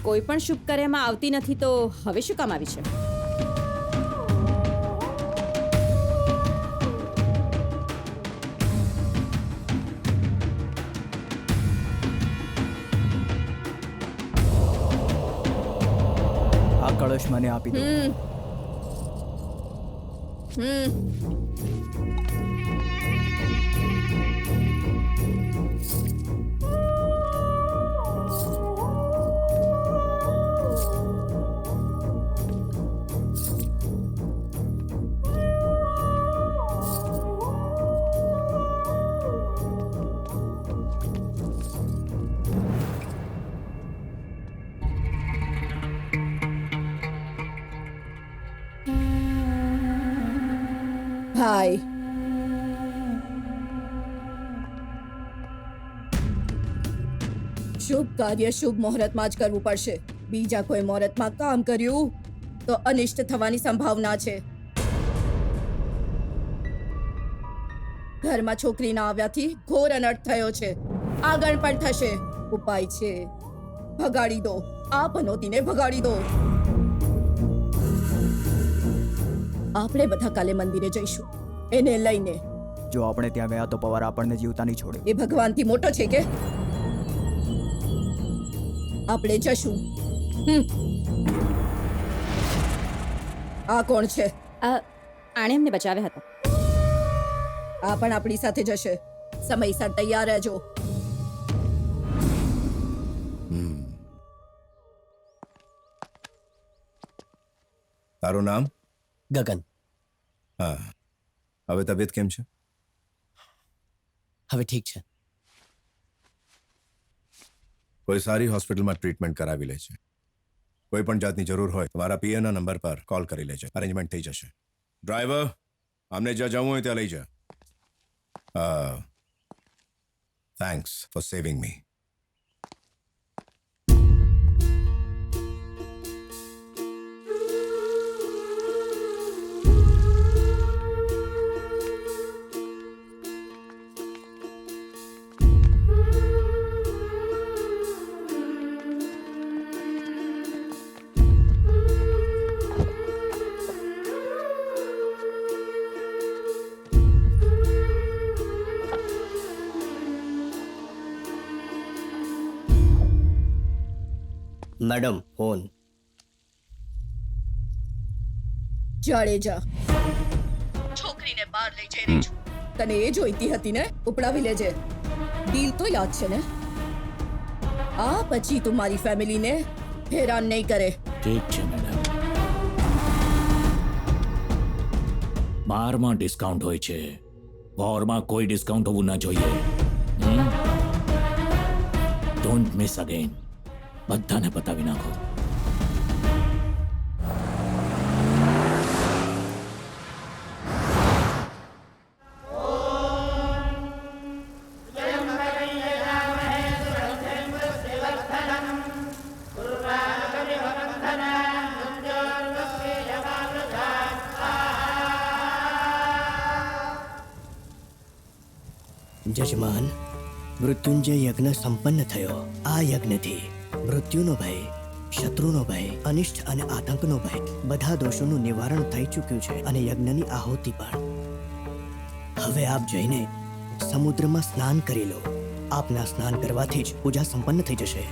કોઈ પણ શુભ કાર્યમાં આવતી નથી તો હવે શું કામ આવી છે? આ કળશ મને આપી દો. ભાઈ, શુભ કાર્ય શુભ મુહૂર્તમાં જ કરવું પડશે. બીજા કોઈ મુહૂર્તમાં કામ કર્યું તો અનિષ્ટ થવાની સંભાવના છે. ઘરમાં છોકરી ના આવ્યાથી ઘોર અનર્થ થયો છે. આગળ પણ થશે. ઉપાય છે, ભગાડી દો આ પનોતીને, ભગાડી દો. આપણે બધા કાલે મંદિરે જઈશું એને લઈને. જો આપણે ત્યાં ગયા તો પવાર આપણને જીવતા નહીં છોડે. એ ભગવાનથી મોટો છે કે? આપણે જશું. આ કોણ છે? આણે એમને બચાવ્યા હતા. આ પણ આપણી સાથે જશે. સમયસર તૈયાર રહેજો. તારું નામ? ગગન. હા, હવે તબિયત કેમ છે? હવે ઠીક છે. કોઈ સારી હોસ્પિટલમાં ટ્રીટમેન્ટ કરાવી લે છે. કોઈ પણ જાતની જરૂર હોય તમારા પીએના નંબર પર કોલ કરી લેજે, અરેન્જમેન્ટ થઈ જશે. ડ્રાઈવર, આમને જ્યાં જવું હોય ત્યાં લઈ જા. Thanks for saving me. Madam phone. Jadeja, છોકરીને બહાર લઈ જઈ રહી છું. તને એ જોઈતી હતી ને? ઉપડાવી લેજે. ડીલ તો યાદ છે ને? આ પછી તું મારી ફેમિલીને હેરાન નહીં કરે. ઠીક છે મેડમ. 12માં ડિસ્કાઉન્ટ હોય છે, વોરમાં કોઈ ડિસ્કાઉન્ટ હોવું ના જોઈએ. Don't miss again. બધાને પતાવી નાખો. જજમાન, મૃત્યુંજય યજ્ઞ સંપન્ન થયો. આ યજ્ઞથી મૃત્યુનો ભય, શત્રુનો ભય, અનિષ્ટ અને આતંકનો ભય, બધા દોષોનું નિવારણ થઈ ચૂક્યું છે અને યજ્ઞની આહુતિ પણ. હવે આપ જઈને સમુદ્રમાં સ્નાન કરી લો. આપના સ્નાન કરવાથી જ પૂજા સંપન્ન થઈ જશે.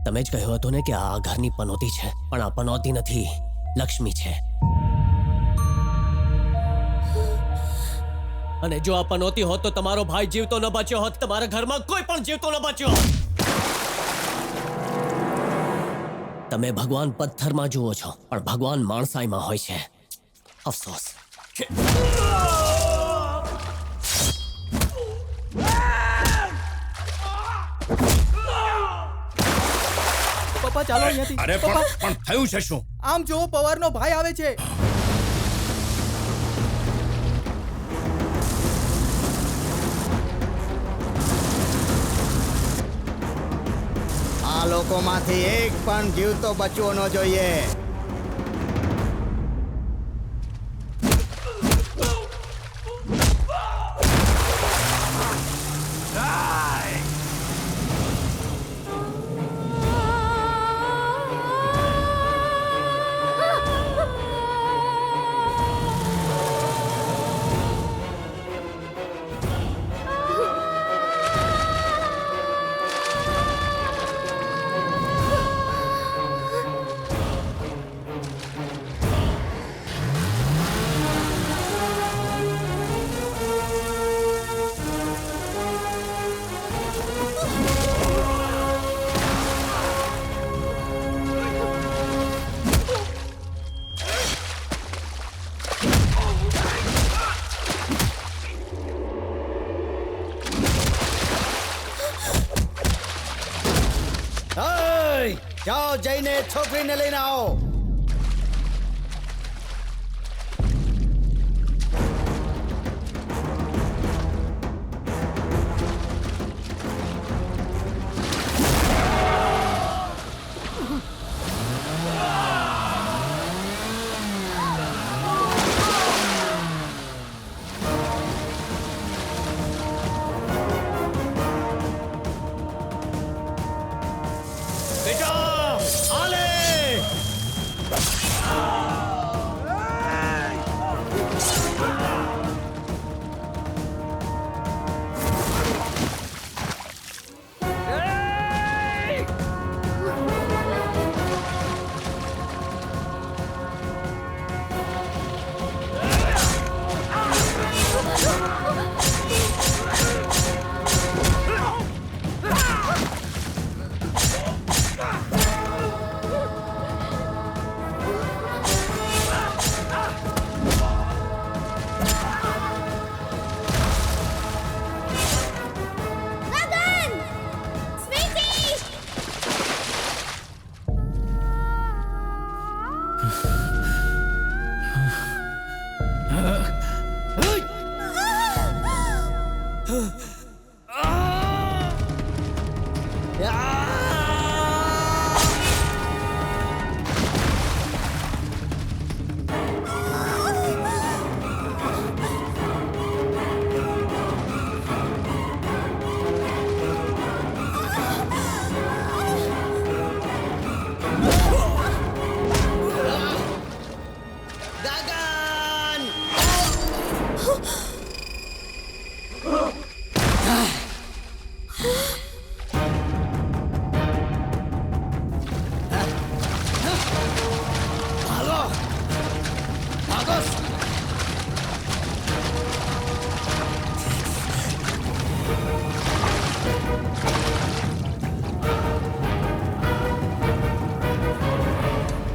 તમે જ કહ્યું હતું ને કે આ ઘરની પનોતી છે, પણ આ પનોતી નથી, લક્ષ્મી છે. અને જો આ પનોતી હોત તો તમારો ભાઈ જીવતો ન બચ્યો હોત, તમારા ઘરમાં કોઈ પણ જીવતો ન બચ્યો હોત. તમે ભગવાન પથ્થરમાં જુઓ છો, પણ ભગવાન માણસાઈમાં હોય છે. અફસોસ. પપ્પા ચાલો અહીંયાથી. અરે પણ થયું છે શું? આમ જો પવારનો ભાઈ આવે છે. આ લોકોમાંથી એક પણ જીવતો બચવો ન જોઈએ. જાઓ જઈને છોકરીને લઈને આવો.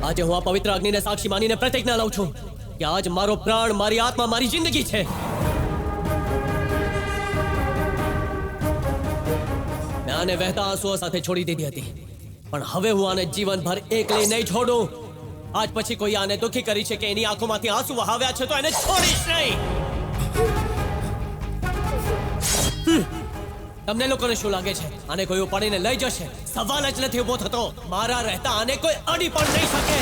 આજે હું આ પવિત્ર અગ્નિને સાક્ષી માનીને પ્રતિજ્ઞા લઉં છું કે આજ મારો પ્રાણ, મારી આત્મા, મારી જિંદગી છે. મેં આને વહેતા આંસુઓ સાથે છોડી દીધી હતી, પણ હવે હું આને જીવનભર એકલી નહીં છોડું. આજ પછી કોઈ આને દુખી કરી છે કે એની આંખોમાંથી આંસુ વહાવ્યા છે તો એને છોડીશ નહીં. તમને લોકોને શું લાગે છે આને કોઈ ઉપાડીને લઈ જશે? સવાલ જ નથી ઉભો થતો. મારા રહેતા આને કોઈ અડી પણ નહીં શકે.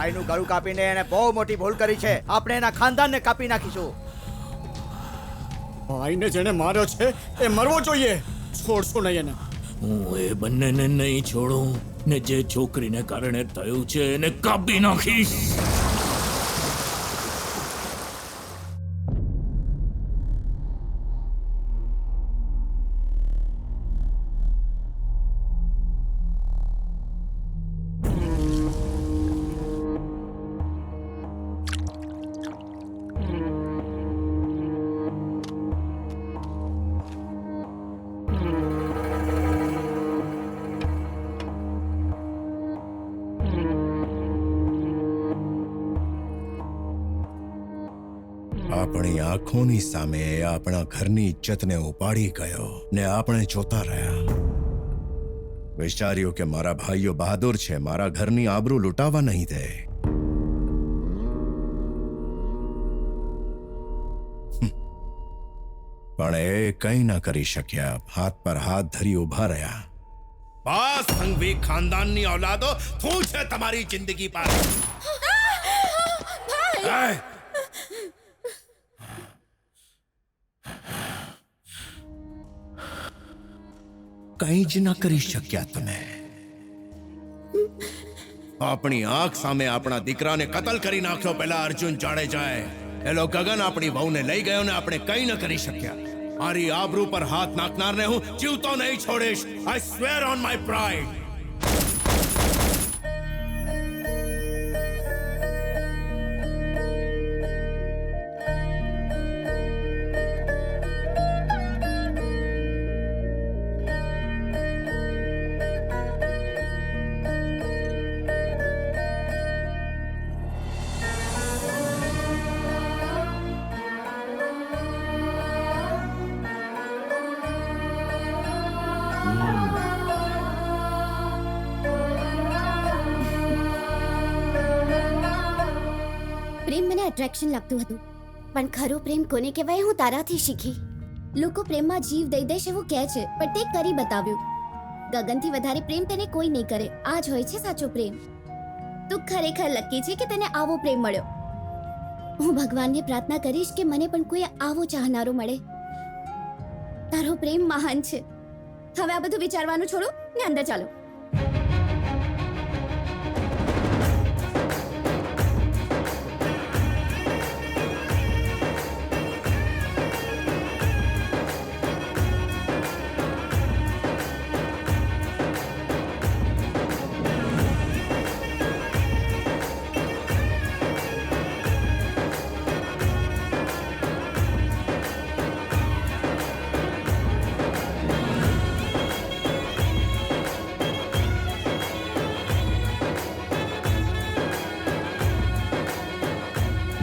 ભાઈનું ગળું કાપીને એને બહુ મોટી ભૂલ કરી છે. આપણે એના ખાનદાનને કાપી નાખીશું. ભાઈને જેને માર્યો છે એ મરવો જોઈએ. છોડશો નહીં એને. હું એ બંનેને નહીં છોડું ને જે છોકરીને કારણે થયું છે એને કાપી નાખીશ. આપણી આંખોની સામે એ આપણા ઘરની ઇજ્જતને ઉપાડી ગયો ને આપણે જોતા રહ્યા. વિચાર્યું કે મારા ભાઈઓ બહાદુર છે, મારા ઘરની આબરૂ લૂંટાવા નહીં દે. પણ એ કંઈ ન કરી શક્યા. હાથ પર હાથ ધરી ઊભા રહ્યા. બસ સંઘવી ખાનદાનની ઓલાદો, શું છે તમારી જિંદગી પર? કંઈ જ ન કરી શક્યા તમે. આપણી આંખ સામે આપણા દીકરાને કતલ કરી નાખ્યો પેલા અર્જુન જાડેજાએ. એલો ગગન આપણી વહુને લઈ ગયો ને આપણે કંઈ ન કરી શક્યા. મારી આબરૂ પર હાથ નાખનારને હું જીવતો નહીં છોડીશ. આઈ સ્વેર ઓન માય પ્રાઇડ. પ્રેમ મને એટ્રેક્શન લાગતું હતું, પણ ખરો પ્રેમ કોને કહેવાય હું તારાથી શીખી. લોકો પ્રેમમાં જીવ દઈ દેશ એવું કહે છે, પણ તે કરી બતાવ્યું. ગગનથી વધારે પ્રેમ તેને કોઈ નહીં કરે. આ જ હોય છે સાચો પ્રેમ. તું ખરેખર લકી છે કે તને આવો પ્રેમ મળ્યો. હું ભગવાનને પ્રાર્થના કરીશ કે મને પણ કોઈ આવો ચાહનારો મળે. તારો પ્રેમ મહાન છે. હવે આ બધું વિચારવાનું છોડો ને અંદર ચાલો.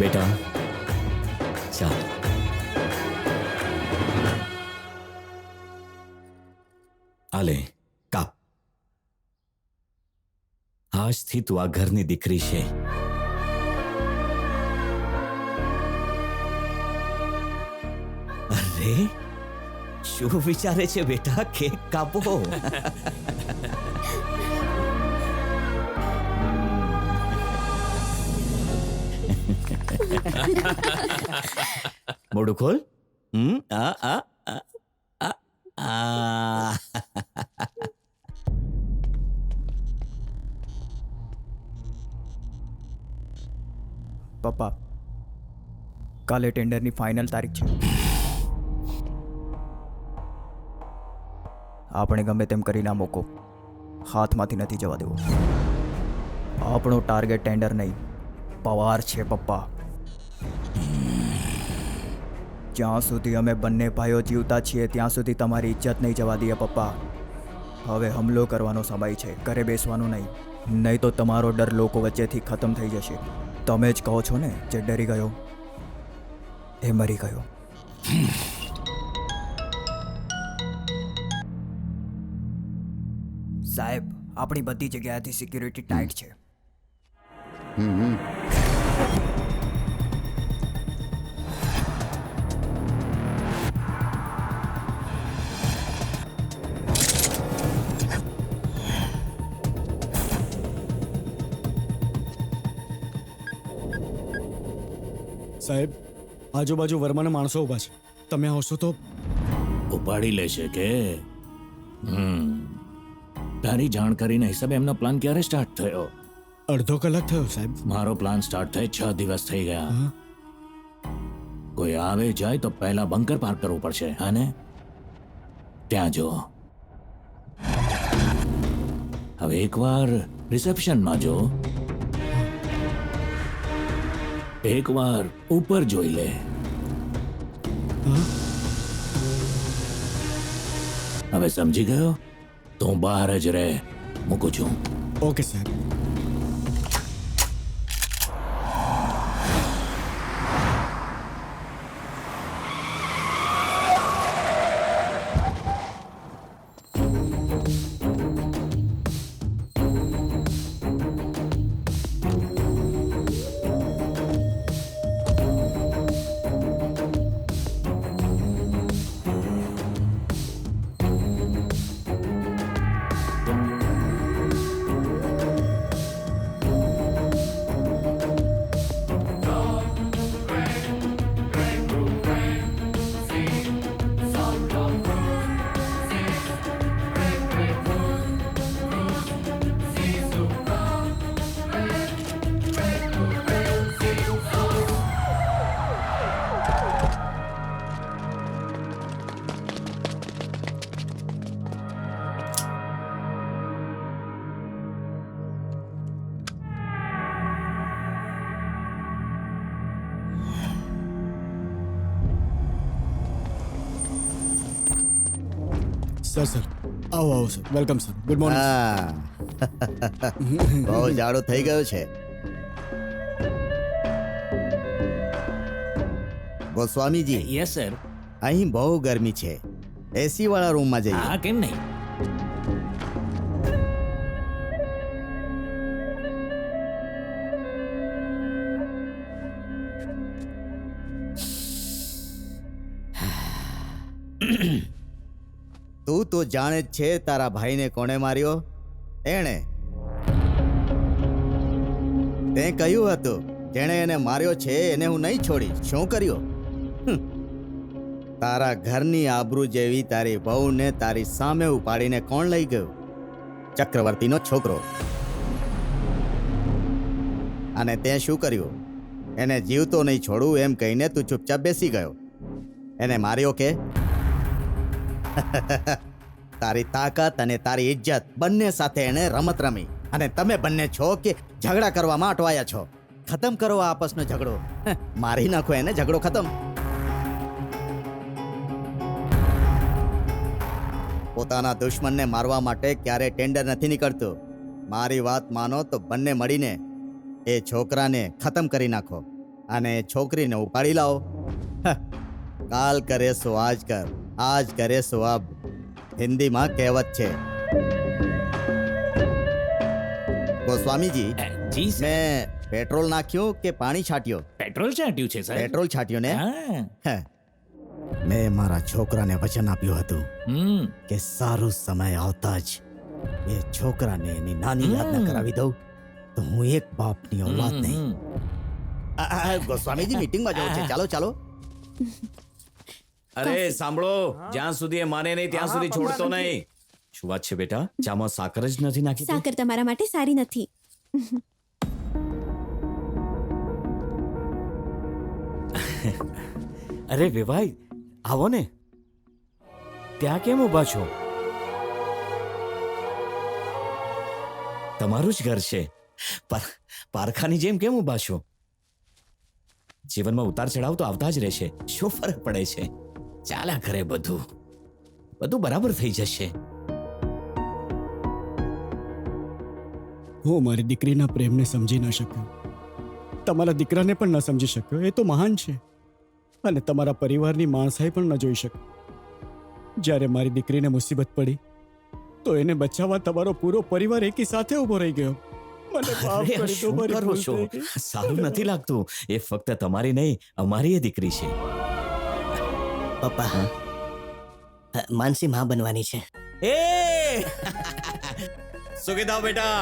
બેટા ચાલ. આલે કાપ. આજથી તું આ ઘરની દીકરી છે. અરે શું વિચારે છે બેટા? કેક કાપો. મોઢું ખોલ. આ આ આ આ. પપ્પા, કાલે ટેન્ડરની ફાઇનલ તારીખ છે. આપણે ગમે તેમ કરી ના મૂકો, હાથમાંથી નથી જવા દેવો. આપણો ટાર્ગેટ ટેન્ડર નહીં, પવાર છે પપ્પા. જ્યાં સુધી અમે બંને ભાઈઓ જીવતા છીએ ત્યાં સુધી તમારી ઇજ્જત નહીં જવા દઈએ પપ્પા. હવે હુમલો કરવાનો સમય છે, ઘરે બેસવાનું નહીં. નહીં તો તમારો ડર લોકો વચ્ચેથી ખતમ થઈ જશે. તમે જ કહો છો ને, જે ડરી ગયો એ મરી ગયો. સાહેબ, આપણી બધી જગ્યાએથી સિક્યુરિટી ટાઈટ છે. સાહેબ આજુબાજુ વર્માના માણસો ઊભા છે, તમે આવશો તો ઉપાડી લેશે કે તારી જાણકારીના હિસાબે એમનો પ્લાન ક્યારે સ્ટાર્ટ થયો? અડધો કલાક થયો સાહેબ. મારો પ્લાન સ્ટાર્ટ થઈ 6 દિવસ થઈ ગયા. કોઈ આવે જાય તો પહેલા બંકર પાર્ક કરવું પડશે, અને ત્યાં જો. હવે એકવાર રિસેપ્શનમાં જો, એકવાર ઉપર જોઈ લે. હવે સમજી ગયો? તું બહાર જ રહે, મૂકું છું. ઓકે સાહેબ. સર આવો આવો sir, welcome sir, good morning. બહુ જાડો થઈ ગયો છે. ગોસ્વામીજી. Yes sir. અહીં બહુ ગરમી છે, એસી વાળા રૂમમાં જઈએ. હા, કેમ નહીં? તું તો જાણે જ છે તારા ભાઈને કોણે માર્યો. એણે તે કહ્યું હતું જેણે એને માર્યો છે એને હું નહીં છોડીશ. શું કર્યું? તારા ઘરની આબરૂ જેવી તારી વહુને તારી સામે ઉપાડીને કોણ લઈ ગયું? ચક્રવર્તીનો છોકરો. અને તે શું કર્યું? એને જીવતો નહીં છોડું એમ કહીને તું ચૂપચાપ બેસી ગયો. એને માર્યો કે? તારી તાકાત અને તારી ઇજ્જત બંને સાથે એને રમત રમી, અને તમે બંને છો કે ઝઘડા કરવામાં અટવાયા છો. ખતમ કરો આ આપસનો ઝઘડો. મારી નાખો એને, ઝઘડો ખતમ. પોતાના દુશ્મનને મારવા માટે ક્યારે ટેન્ડર નથી નીકળતું. મારી વાત માનો તો બંને મળીને એ છોકરાને ખતમ કરી નાખો અને છોકરીને ઉપાડી લાવો. કાલ કરે સો આજ કર, આજ કરે સો અબ. હિન્દીમાં કહેવત છે. ગોસ્વામીજી, મેં પેટ્રોલ નાખ્યું કે પાણી છાંટ્યો? પેટ્રોલ છાંટ્યું છે સાહેબ. પેટ્રોલ છાંટ્યું ને? મેં મારા છોકરાને વચન આપ્યું હતું કે સારો સમય આવતા જ એ છોકરાને એની નાની યાદ ન કરાવી દઉં તો હું એક બાપની ઓલાદ નહીં. ગોસ્વામીજી, મીટિંગમાં જવું છે, ચાલો ચાલો. અરે સાંભળો, જ્યાં સુધી એ માને નહીં ત્યાં સુધી છોડતો નહીં. શું વાત છે બેટા? ચામાં સાકર જ નથી નાખી? સાકર તમારા માટે સારી નથી. અરે વેવાઈ, આવો ને. ત્યાં કેમ ઊભા છો? તમારું જ ઘર છે, પારખાની જેમ કેમ ઊભા છો? જીવનમાં ઉતાર ચડાવ તો આવતા જ રહેશે. શું ફરક પડે છે? ચાલ્યા કરે, બધું બરાબર થઈ જશે. હું મારી દીકરીના પ્રેમને સમજી ન શક્યો, તમારા દીકરાને પણ ન સમજી શક્યો. એ તો મહાન છે, અને તમારા પરિવારની માણસાઈ પણ ન જોઈ શક્યો. જ્યારે મારી દીકરીને મુસીબત પડી તો એને બચાવવા તમારો પૂરો પરિવાર એકી સાથે ઊભો રહી ગયો. મને માફ કરી દો, શું મારી કરો ભૂલ છો? થઈ ગઈ. સારું નથી લાગતું. એ ફક્ત તમારી નહીં, અમારી એ દીકરી છે. પપ્પા, માનસી માં બનવાની છે. એ શું કીધા બેટા?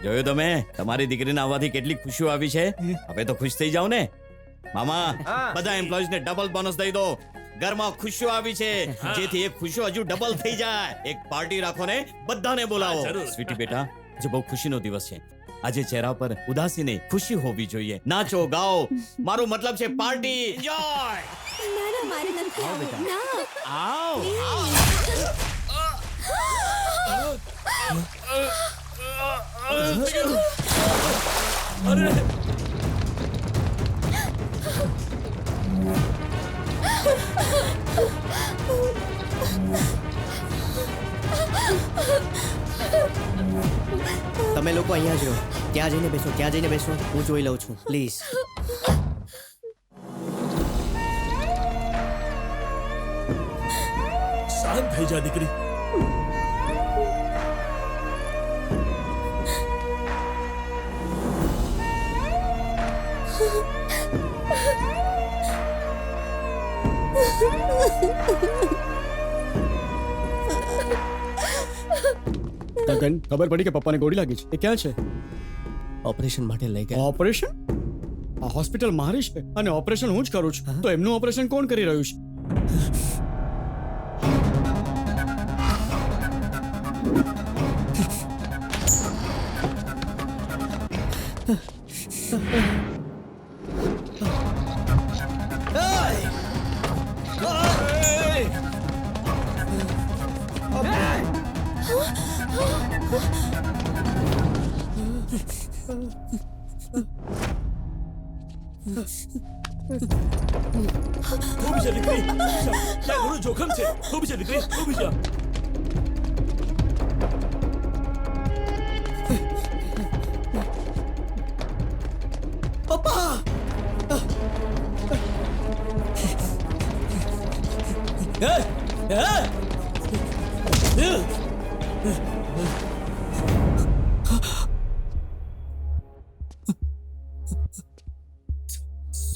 જોયું તમે તમારી દીકરીને આવવાથી કેટલી ખુશીઓ આવી છે. હવે તો ખુશ થઈ જાવ ને મામા. બધા એમ્પ્લોઈઝ ને ડબલ બોનસ દઈ દો. ઘરમાં ખુશીઓ આવી છે, જેથી એ ખુશીઓ હજુ ડબલ થઈ જાય. એક પાર્ટી રાખો ને બધાને બોલાવો. સ્વીટી બેટા, આજે બહુ ખુશીનો દિવસ છે. આજે ચહેરા પર ઉદાસી નહીં, ખુશી હોવી જોઈએ. નાચો ગાઓ, મારું મતલબ છે પાર્ટી. એન્જોય. ના ના, મારે નથી આવવું. ના આવ. અરે તમે લોકો અહીંયા જ રહો. ત્યાં જઈને બેસો, ત્યાં જઈને બેસો. હું જોઈ લઉં છું, પ્લીઝ. શાંત થઈ જા દીકરી. ગગન, ખબર પડી કે પપ્પાને ગોળી લાગી છે. એ ક્યાં છે? ઓપરેશન માટે લઈ ગયા. ઓપરેશન? આ હોસ્પિટલ મારી છે અને ઓપરેશન હું જ કરું છું. તો એમનું ઓપરેશન કોણ કરી રહ્યું છે? ઊભી જા દીકરી. ત્યાં ઘણું જોખમ છે. ઊભી જા દીકરી, ઊભી જા. પપ્પા!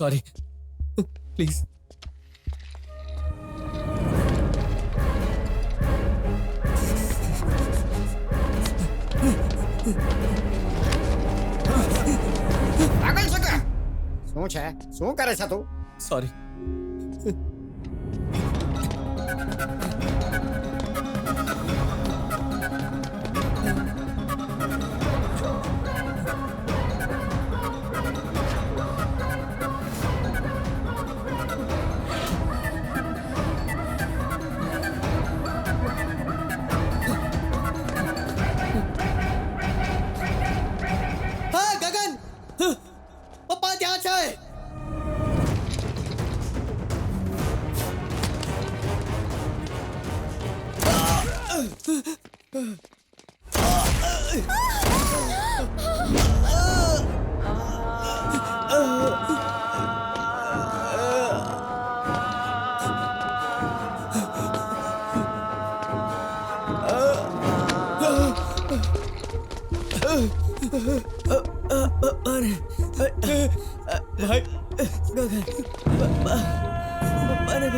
Sorry, please. પાગલ છે કે શું છે? શું કરે છે તું? સોરી. હા ગગન, પપ્પા ત્યાં છે. ભાઈ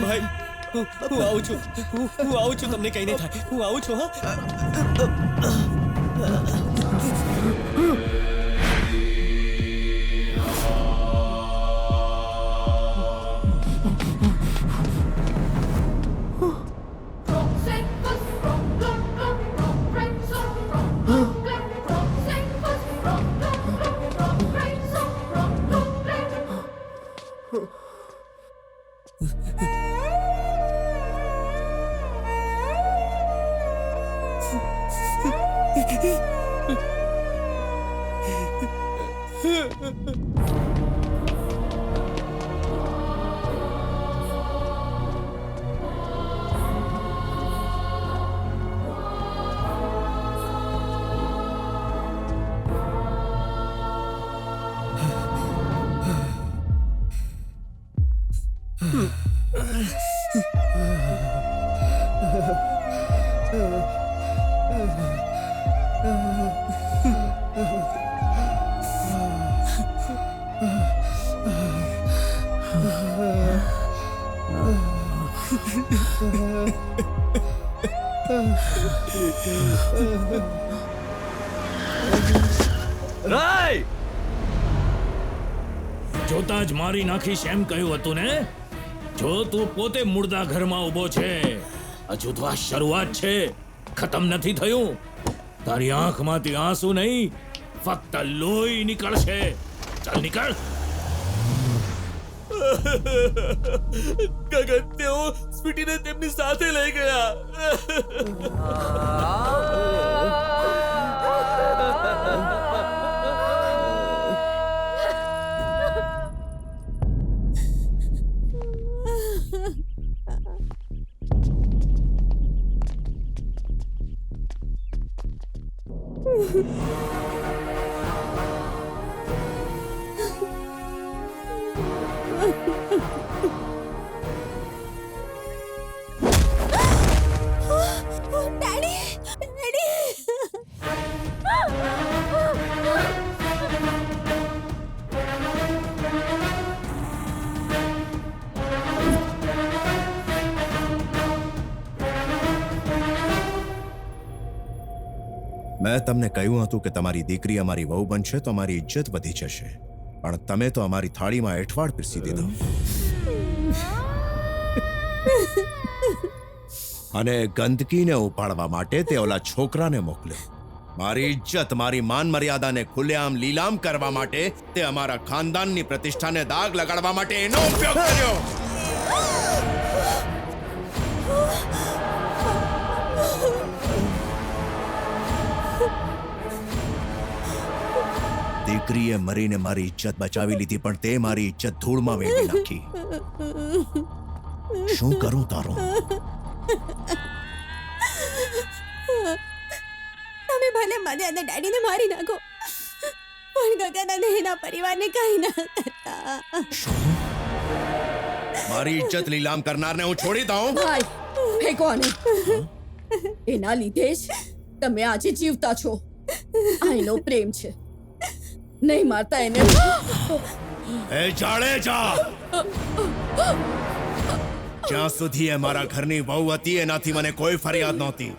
ભાઈ, હું આવું છું. હું આવું છું. તમને કઈ નહીં થાય. હું આવું છું. હા. જોતા જ મારી નાખીશ એમ કહ્યું હતું ને? જો તું પોતે મુર્દા ઘરમાં ઊભો છે, હજુ તો આ શરૂઆત છે, ખતમ નથી થયું. તારી આંખમાંથી આંસુ નહીં, ફક્ત લોહી નીકળશે. ચાલ નીકળ. ગગન, તેઓ સ્વીટીને તેમની સાથે લઈ ગયા. મેં તમને કહ્યું હતું કે તમારી દીકરી અમારી વહુ બનશે તો અમારી ઇજ્જત વધી જશે, પણ તમે તો અમારી થાળીમાં એઠવાડ પીરસી દીધો. અને ગંદકીને ઉપાડવા માટે તે ઓલા છોકરાને મોકલ્યો. મારી ઇજ્જત, મારી માન મર્યાદાને ખુલ્લેઆમ લીલામ કરવા માટે તે અમારા ખાનદાનની પ્રતિષ્ઠાને દાગ લગાડવા માટે એનો ઉપયોગ કર્યો. દીકરીએ મરીને મારી ઇજ્જત બચાવી લીધી, પણ તે મારી ઇજ્જત ધૂળમાં વેડી નાખી. શું કરું તારું? તમે ભલે મને અને ડેડીને મારી નાખો, પણ ગગન અને એના પરિવારને કંઈ ના કરતા. મારી ઇજ્જત લીલામ કરનારને હું છોડી દઉં? ભાઈ, ફેંકો આને. એના લીધે જ તમે આજે જીવતા છો. આ એનો પ્રેમ છે, નહીં મારતા એને. એ જાડેજા, જ્યાં સુધી એ મારા ઘરની વહુ હતી એનાથી મને કોઈ ફરિયાદ નહોતી,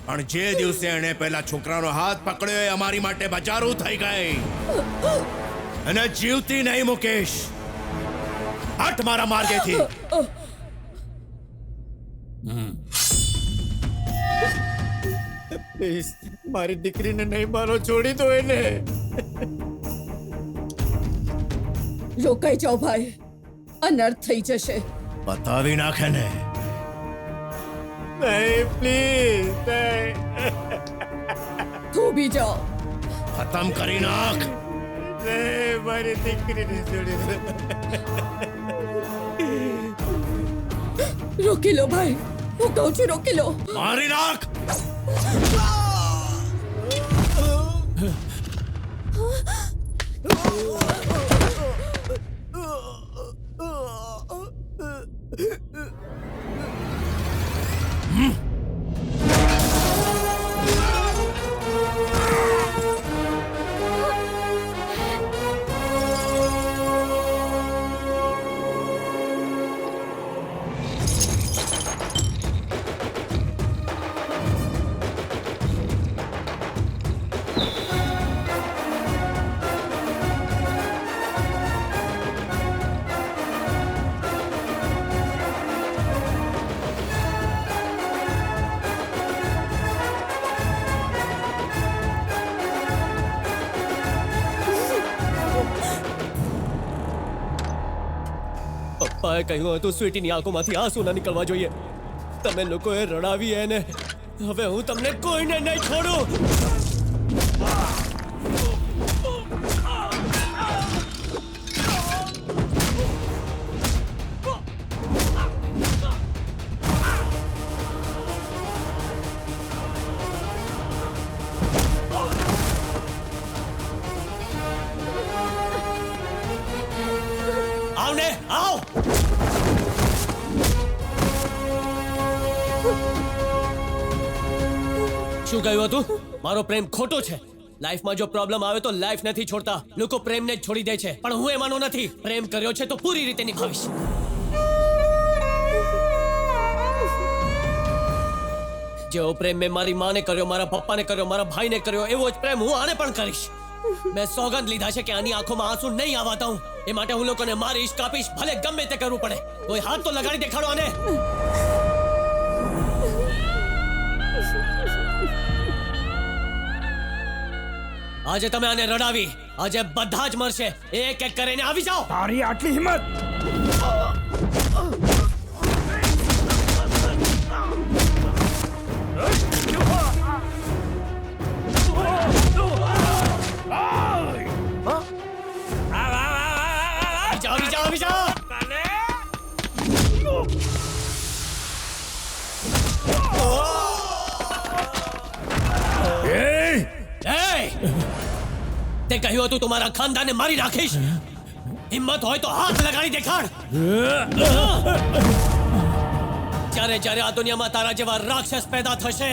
પણ જે દિવસે એણે પેલા છોકરાનો હાથ પકડ્યો એ અમારી માટે બચારું થઈ ગઈ. અને જીવતી નહીં મુકેશ. હટ મારા માર્ગેથી. પ્લીઝ મારી દીકરીને નહીં મારો, છોડી દો એને. રોકાઈ જાઓ ભાઈ, અનર્થ થઈ જશે. બતાવી નાખે ને. નહીં, પ્લીઝ નહીં. થોભી જાઓ. ખતમ કરી નાખ. નહીં, મારી દીકરીને છોડી દો. રોકી લો ભાઈ, હું કહું છું રોકી લો. મારી નાખ. પપ્પાએ કહ્યું હતું સ્વીટીની આંખોમાંથી આંસુ ન નીકળવા જોઈએ. તમે લોકોએ રડાવી એને. હવે હું તમને કોઈને નહીં છોડું. શું કહ્યું હતું? મારો પ્રેમ ખોટો છે. લાઈફમાં જો પ્રોબ્લેમ આવે તો લાઈફ નથી છોડતા. લોકો પ્રેમને જ છોડી દે છે, પણ હું એમાંનો નથી. પ્રેમ કર્યો છે તો પૂરી રીતે નિભાવીશ. જેવો પ્રેમ મેં મારી માને કર્યો, મારા પપ્પાને કર્યો, મારા ભાઈને કર્યો, એવો જ પ્રેમ હું આને પણ કરીશ. મેં સોગંદ લીધા છે કે આની આંખોમાં આંસુ નહીં આવવા દઉં. એ માટે હું લોકોને મારીશ, કાપીશ, ભલે ગમે તે કરવું પડે. કોઈ હાથ તો લગાડી દેખાડો આને. આજે તમે આને રડાવી, આજે બધા જ મરશે. એક એક કરીને આવી જાઓ. તારી આટલી હિંમત! આવી જાઓ, આવી જાઓ. તે કહ્યું હતું તમારા ખાનદાનને મારી નાખીશ. હિંમત હોય તો હાથ લગાડી દેખાડ. જ્યારે જ્યારે આ દુનિયામાં તારા જેવા રાક્ષસ પેદા થશે,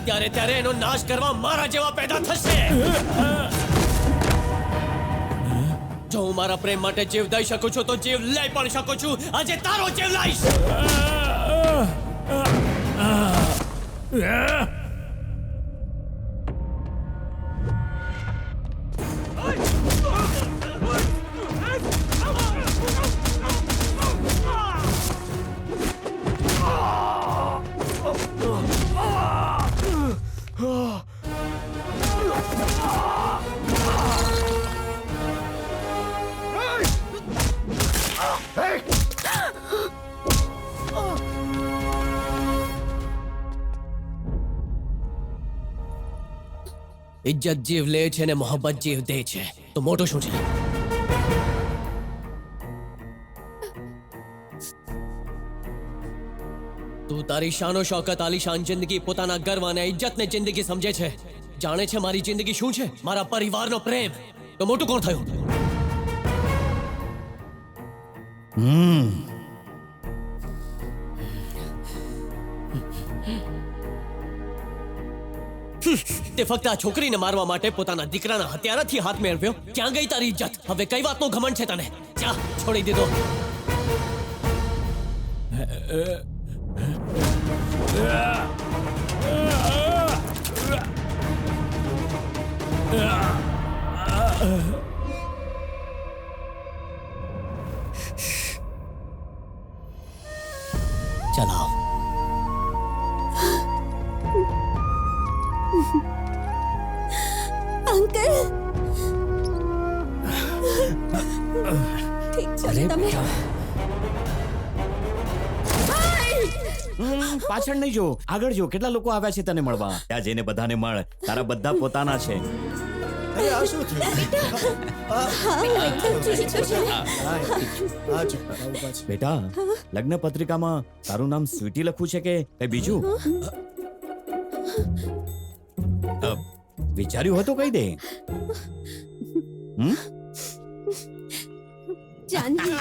ત્યારે ત્યારે એનો નાશ કરવા મારા જેવા પેદા થશે. જો હું મારા પ્રેમ માટે જીવ દઈ શકું છું તો જીવ લઈ પણ શકું છું. આજે તારો જીવ લઈશ. ઇજ્જત જીવ લે છે ને મોહબ્બત જીવ દે છે, તો મોટું શું છે? તું તારી શાનો શૌકત આલીશાન જિંદગી, પોતાના ગર્વ અને ઇજ્જતને જિંદગી સમજે છે. જાણે છે મારી જિંદગી શું છે? મારા પરિવારનો પ્રેમ. તો મોટું કોણ થયું? તે ફક્ત આ છોકરીને મારવા માટે પોતાના દીકરાના હત્યારાથી હાથ મેળવ્યો. ક્યાં ગઈ તારી ઇજ્જત? હવે કઈ વાતનો ઘમંડ છે તને? જા, છોડી દીધો. ચલાઓ. અંકલ, ઠીક છે તમે? પાછળ નહીં જો, આગળ જો. કેટલા લોકો આવ્યા છે તને મળવા. ત્યાં જઈને બધાને મળ. તારા બધા પોતાના છે. બેટા, લગ્ન પત્રિકામાં તારું નામ સ્વીટી લખવું છે કે કઈ બીજું? વિચાર્યું હતું કહી દે. જાનકી